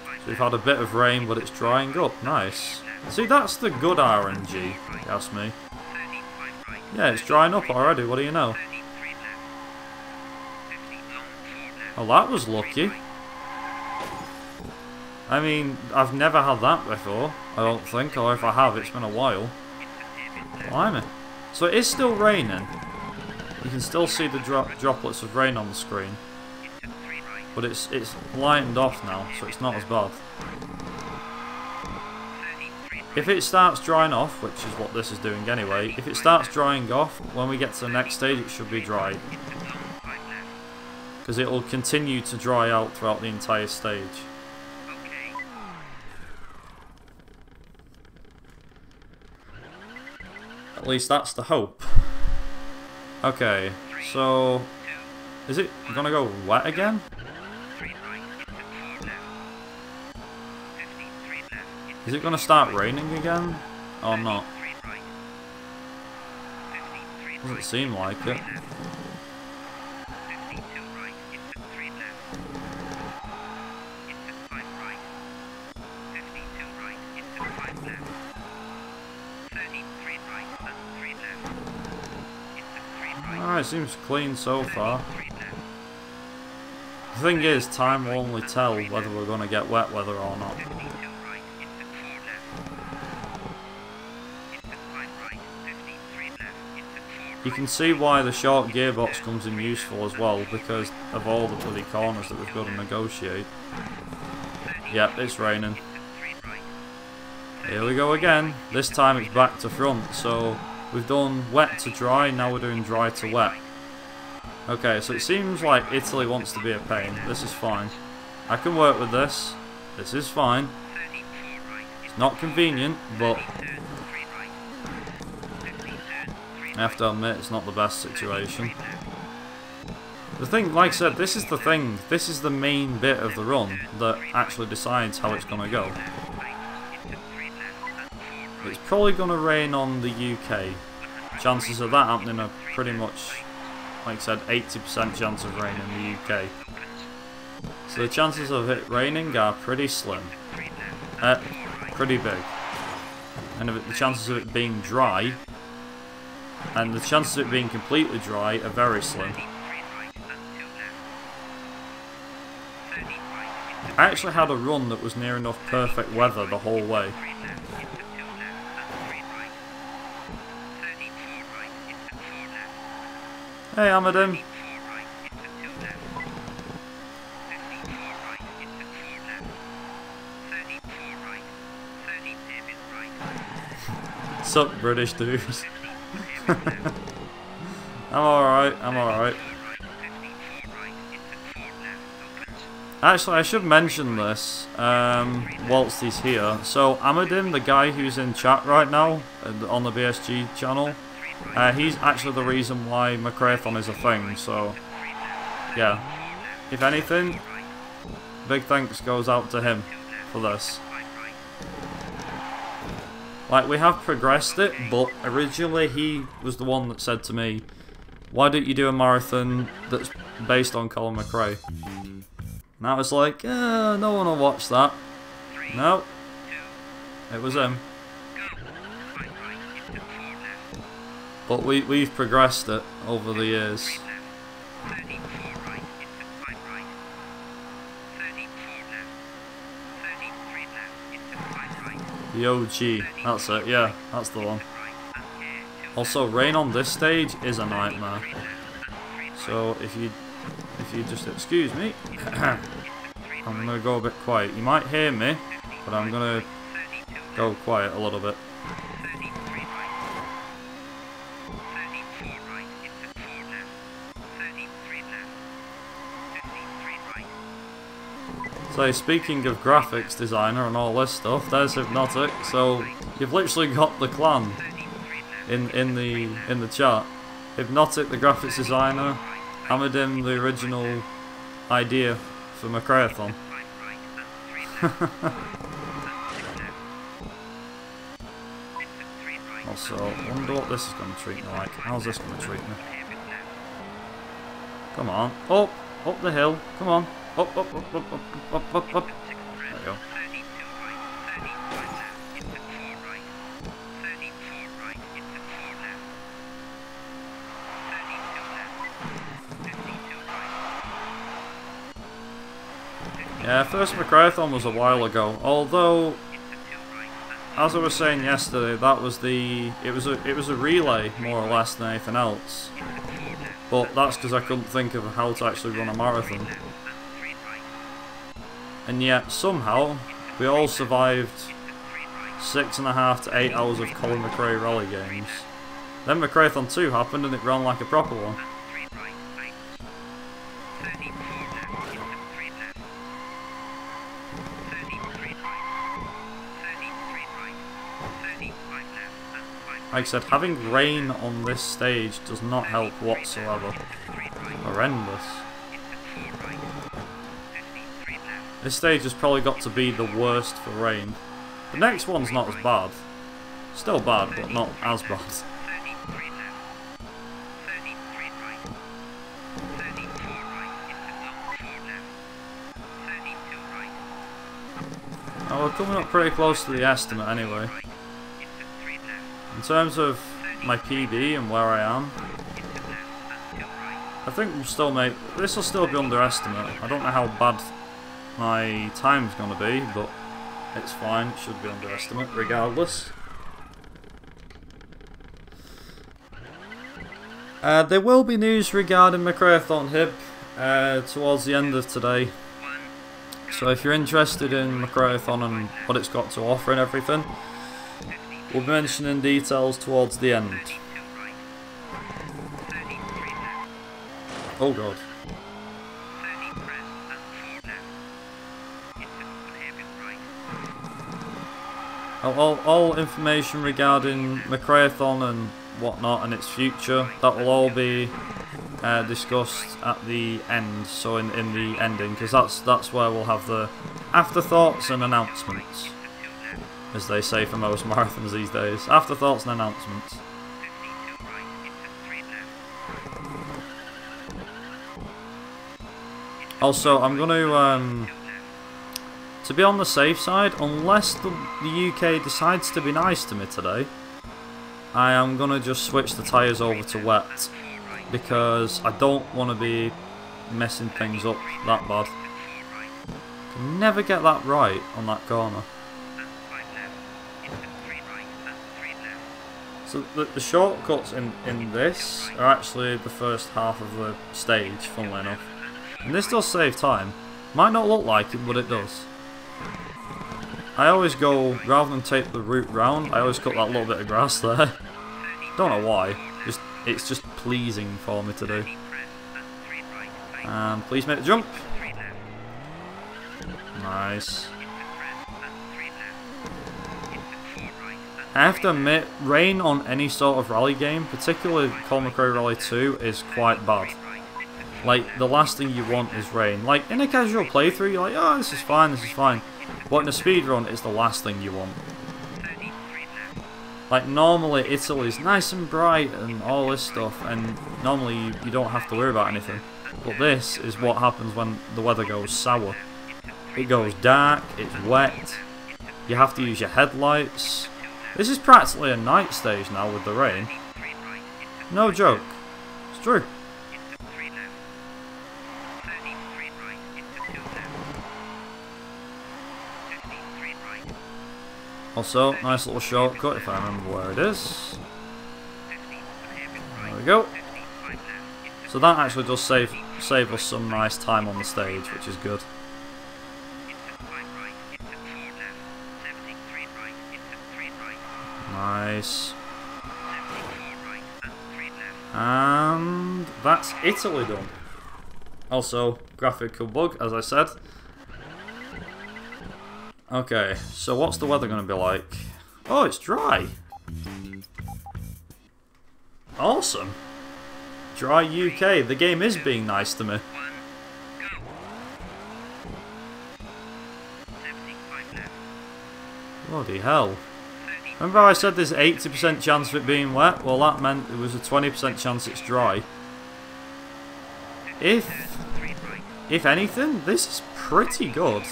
So we've had a bit of rain, but it's drying up. Nice. See, that's the good RNG, if you ask me. Yeah, it's drying up already, what do you know? Oh, that was lucky. I mean, I've never had that before, I don't think, or if I have, it's been a while. Blimey. So it is still raining. You can still see the droplets of rain on the screen. But it's lightened off now, so it's not as bad. If it starts drying off, which is what this is doing anyway, if it starts drying off, when we get to the next stage it should be dry. Because it will continue to dry out throughout the entire stage. At least that's the hope. Okay, so is it gonna go wet again? Is it gonna start raining again? Or not? Doesn't seem like it. It seems clean so far. The thing is, time will only tell whether we're going to get wet weather or not. You can see why the short gearbox comes in useful as well, because of all the bloody corners that we've got to negotiate. Yep, it's raining. Here we go again. This time it's back to front, so we've done wet to dry, now we're doing dry to wet. Okay, so it seems like Italy wants to be a pain. This is fine. I can work with this. This is fine. It's not convenient, but I have to admit, it's not the best situation. The thing, like I said, this is the thing. This is the main bit of the run that actually decides how it's going to go. It's probably going to rain on the UK. Chances of that happening are pretty much, like I said, 80% chance of rain in the UK. So the chances of it raining are pretty slim. Pretty big. And the chances of it being dry, and the chances of it being completely dry are very slim. I actually had a run that was near enough perfect weather the whole way. Hey, Amadim. Sup, British dudes? I'm alright, I'm alright. Actually, I should mention this whilst he's here. So, Amadim, the guy who's in chat right now on the BSG channel, he's actually the reason why McRaeathon is a thing, so yeah. If anything, big thanks goes out to him for this. Like, we have progressed it, but originally he was the one that said to me, why don't you do a marathon that's based on Colin McRae? And I was like, no one will watch that. No, it was him. But we've progressed it over the years. The OG, that's it, yeah, that's the one. Also, rain on this stage is a nightmare. So if you just excuse me, I'm gonna go a bit quiet. You might hear me, but I'm gonna go quiet a little bit. So speaking of graphics designer and all this stuff, there's Hypnotic. So you've literally got the clan in the chat. Hypnotic, the graphics designer, Amadim, the original idea for McRaeathon. Also, I wonder what this is going to treat me like. How's this going to treat me? Come on, up the hill. Come on. Up. There you go. Yeah, first McRaeathon was a while ago. Although, as I was saying yesterday, that was it was a relay more or less than anything else. But that's because I couldn't think of how to actually run a marathon. And yet, somehow, we all survived 6.5 to 8 hours of Colin McRae rally games. Then McRaeathon 2 happened and it ran like a proper one. Like I said, having rain on this stage does not help whatsoever. Horrendous. This stage has probably got to be the worst for rain. The next one's not as bad. Still bad, but not as bad. Oh, we're coming up pretty close to the estimate anyway. In terms of my PB and where I am, I think we'll still make... This will still be under estimate. I don't know how bad my time's going to be, but it's fine. It should be under estimate regardless. There will be news regarding McRaeathon Hib towards the end of today. So if you're interested in McRaeathon and what it's got to offer and everything, we'll be mentioning details towards the end. Oh god. All information regarding McRaeathon and whatnot and its future, that will all be discussed at the end, so in the ending, because that's where we'll have the afterthoughts and announcements, as they say for most marathons these days. Afterthoughts and announcements. Also, I'm going to be on the safe side, unless the UK decides to be nice to me today, I am going to just switch the tyres over to wet, because I don't want to be messing things up that bad. Can never get that right on that corner. So the shortcuts in this are actually the first half of the stage, funnily enough. And this does save time. Might not look like it, but it does. I always go, rather than take the route round, I always cut that little bit of grass there. Don't know why, it's just pleasing for me to do. And please make the jump. Nice. I have to admit, rain on any sort of rally game, particularly Colin McRae Rally 2, is quite bad. Like, the last thing you want is rain. Like, in a casual playthrough, you're like, oh, this is fine, this is fine. But in a speedrun, it's the last thing you want. Like, normally Italy's nice and bright and all this stuff, and normally you don't have to worry about anything. But this is what happens when the weather goes sour. It goes dark, it's wet, you have to use your headlights. This is practically a night stage now with the rain. No joke. It's true. Also, nice little shortcut if I remember where it is. There we go. So that actually does save us some nice time on the stage, which is good. Nice. And that's Italy done. Also, graphical bug, as I said. Okay, so what's the weather going to be like? Oh, it's dry. Awesome. Dry UK. The game is being nice to me. Bloody hell. Remember how I said there's 80% chance of it being wet? Well, that meant there was a 20% chance it's dry. If anything, this is pretty good.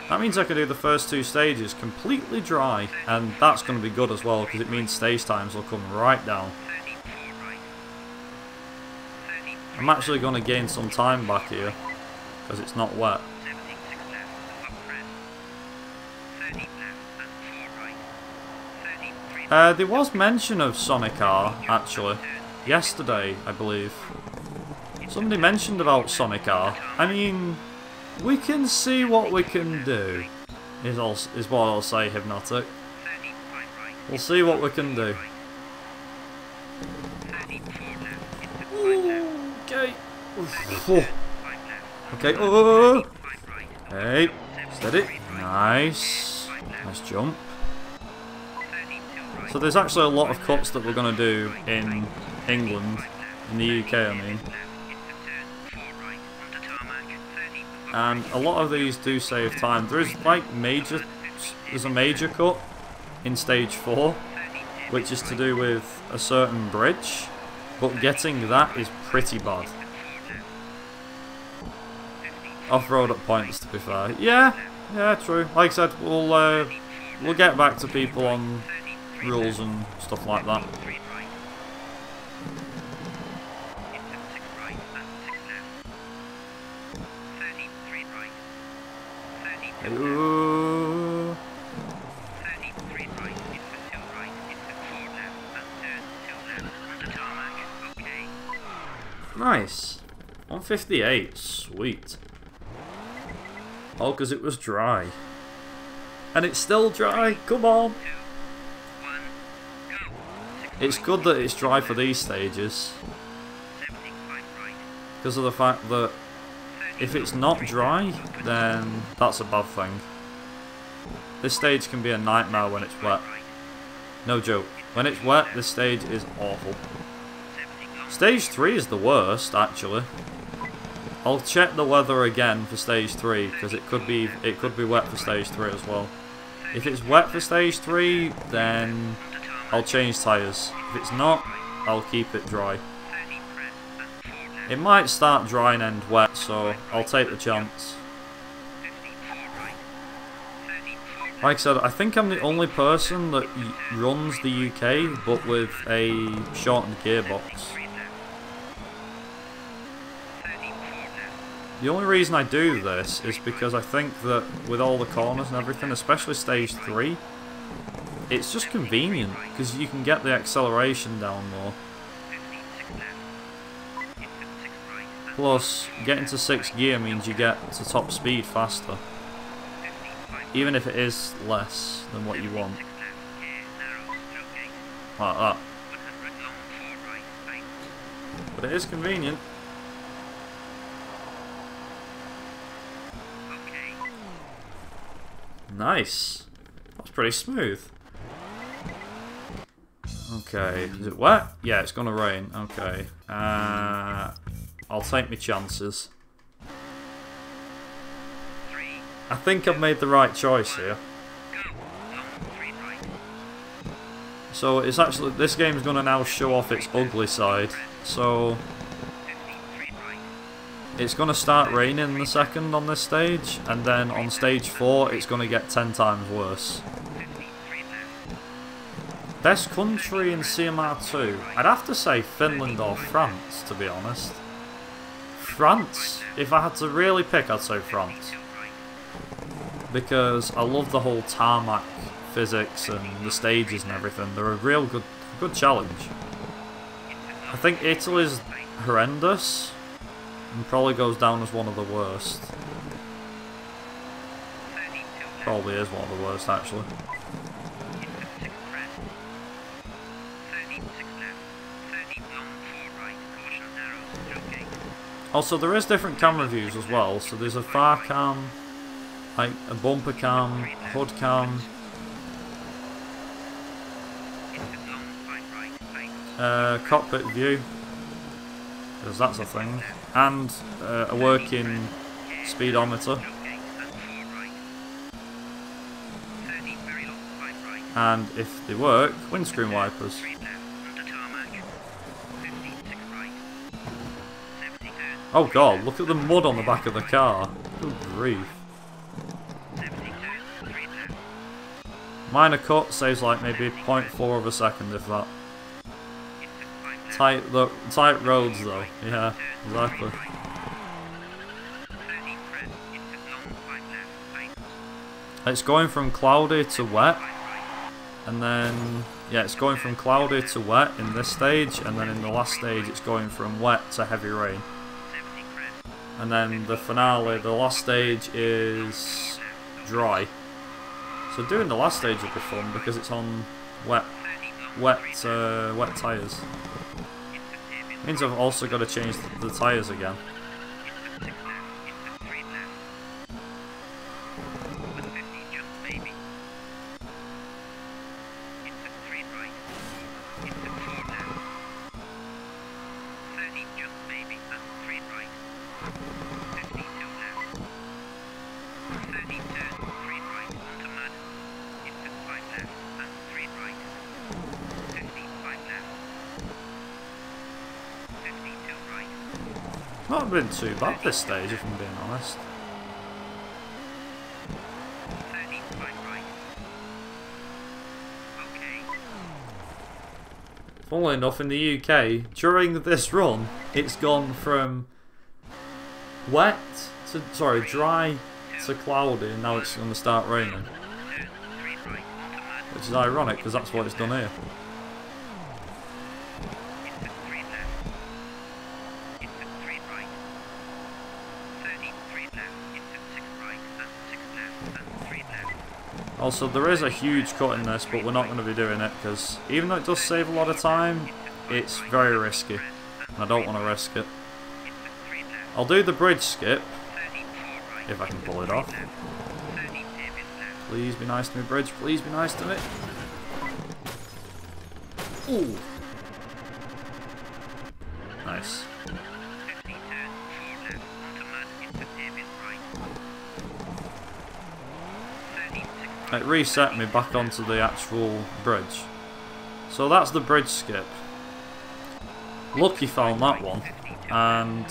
That means I can do the first two stages completely dry, and that's going to be good as well, because it means stage times will come right down. I'm actually going to gain some time back here, because it's not wet. There was mention of Sonic R, actually, yesterday, I believe. Somebody mentioned about Sonic R. I mean, we can see what we can do, is what I'll say, Hypnotic. We'll see what we can do. Okay. Okay. Oh. Hey. Steady. Nice. Nice jump. So there's actually a lot of cuts that we're going to do in England, in the UK I mean. And a lot of these do save time. There's a major cut in stage 4, which is to do with a certain bridge, but getting that is pretty bad. Off-road at points, to be fair. Yeah, true. Like I said, we'll get back to people on rules and stuff like that. Ooh. Nice. 158. Sweet. All because it was dry. And it's still dry. Come on. It's good that it's dry for these stages, because of the fact that if it's not dry, then that's a bad thing. This stage can be a nightmare when it's wet. No joke. When it's wet, this stage is awful. Stage 3 is the worst, actually. I'll check the weather again for stage 3 because it could be wet for stage 3 as well. If it's wet for stage 3, then I'll change tyres. If it's not, I'll keep it dry. It might start dry and end wet, so I'll take the chance. Like I said, I think I'm the only person that runs the UK, but with a shortened gearbox. The only reason I do this is because I think that with all the corners and everything, especially stage 3, it's just convenient because you can get the acceleration down more. Plus, getting to 6th gear means you get to top speed faster, even if it is less than what you want. Like that. But it is convenient. Nice. That's pretty smooth. Okay, is it wet? Yeah, it's gonna rain. Okay. I'll take my chances. I think I've made the right choice here. So it's actually, this game's gonna now show off its ugly side. So it's going to start raining in the second on this stage, and then on stage 4 it's going to get 10 times worse. Best country in CMR2? I'd have to say Finland or France, to be honest. France? If I had to really pick, I'd say France. Because I love the whole tarmac physics and the stages and everything. They're a real good challenge. I think Italy's horrendous. And probably goes down as one of the worst. Probably is one of the worst, actually. Also, there is different camera views as well. So there's a far cam, like a bumper cam, hood cam, cockpit view, because that's a thing. And a working speedometer. And if they work, windscreen wipers. Oh god, look at the mud on the back of the car. Good grief. Minor cut saves like maybe 0.4 of a second, if that. Tight roads though, yeah, exactly. It's going from cloudy to wet, and then, yeah, it's going from cloudy to wet in this stage, and then in the last stage it's going from wet to heavy rain. And then the finale, the last stage is dry. So doing the last stage will be fun because it's on wet tyres. Means I've also got to change the tyres again. Not been too bad this stage, if I'm being honest. Funnily enough, in the UK, during this run, it's gone from dry to cloudy, and now it's going to start raining. Which is ironic, because that's what it's done here. Also, there is a huge cut in this, but we're not going to be doing it, because even though it does save a lot of time, it's very risky, and I don't want to risk it. I'll do the bridge skip, if I can pull it off. Please be nice to me, bridge, please be nice to me. Ooh. Nice.
50 turn, 4 left, onto mud into hairpin right. 13, 6 right.
It reset me back onto the actual bridge. So that's the bridge skip. Lucky found that one, and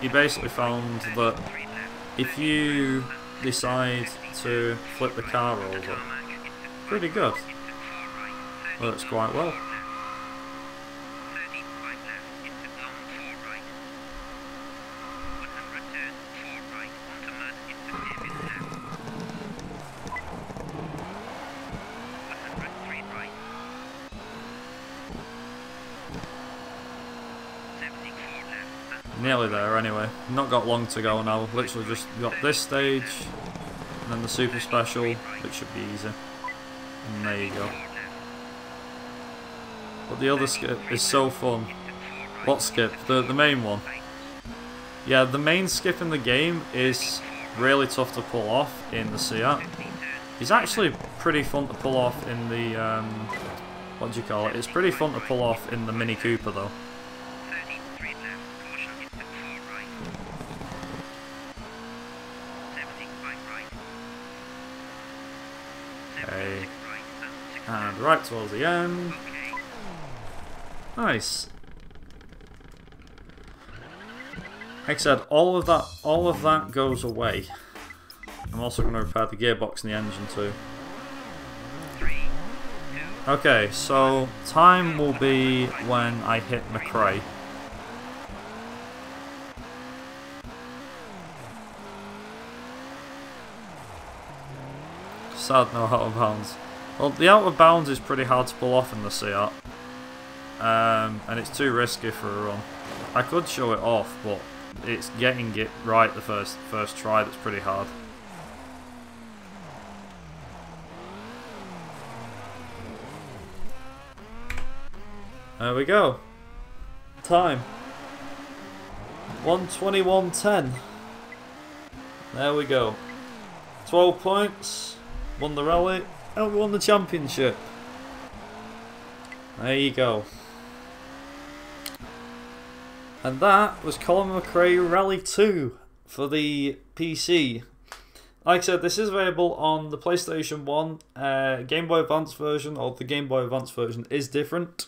he basically found that if you decide to flip the car over, pretty good. Works quite well.
30, 5 left, into long 4 right. 100 turn, 4 right, onto mud into hairpin left. 100, 3 right. 74 left. And
Nearly there anyway. Not got long to go now. Literally just got this stage, and then the super special, which should be easy. And there you go. But the other skip is so fun. What skip? The main one. Yeah, the main skip in the game is really tough to pull off in the Seat. It's actually pretty fun to pull off in the what do you call it? It's pretty fun to pull off in the Mini Cooper though.
33 left, caution into 4 right. 75 right.
Okay.
76 right, and 6
And right towards the end.
okay.
Nice. Like I said, all of that goes away. I'm also going to repair the gearbox and the engine too.
3, 2,
Okay, so time will be when I hit McRae. Sad no out of bounds. Well, the out of bounds is pretty hard to pull off in the Seat. And it's too risky for a run. I could show it off, but it's getting it right the first try that's pretty hard. There we go. Time 1:21:10. There we go. 12 points. Won the rally and we won the championship. There you go. And that was Colin McRae Rally 2 for the PC. Like I said, this is available on the PlayStation 1. Game Boy Advance version, or the Game Boy Advance version, is different.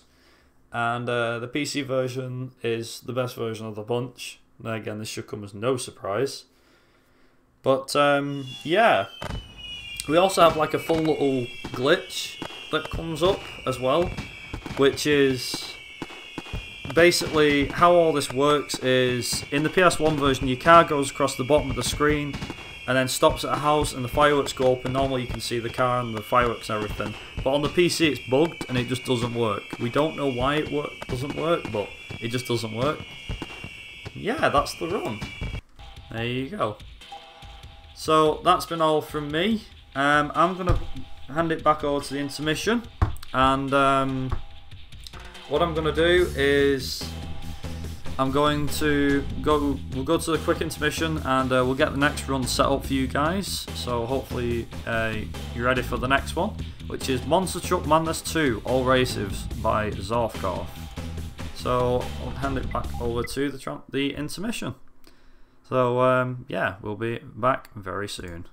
And the PC version is the best version of the bunch. Now again, this should come as no surprise. But yeah. We also have like a fun little glitch that comes up as well, which is basically how all this works is in the PS1 version your car goes across the bottom of the screen and then stops at a house and the fireworks go up and normally you can see the car and the fireworks and everything. But on the PC it's bugged and it just doesn't work. We don't know why it doesn't work, but it just doesn't work. Yeah, that's the run. There you go. So that's been all from me. I'm going to hand it back over to the intermission, and what I'm going to do is we'll go to the quick intermission and we'll get the next run set up for you guys, so hopefully you're ready for the next one, which is Monster Truck Madness 2 All Races by Zorfkov. So I'll hand it back over to the intermission. So yeah, we'll be back very soon.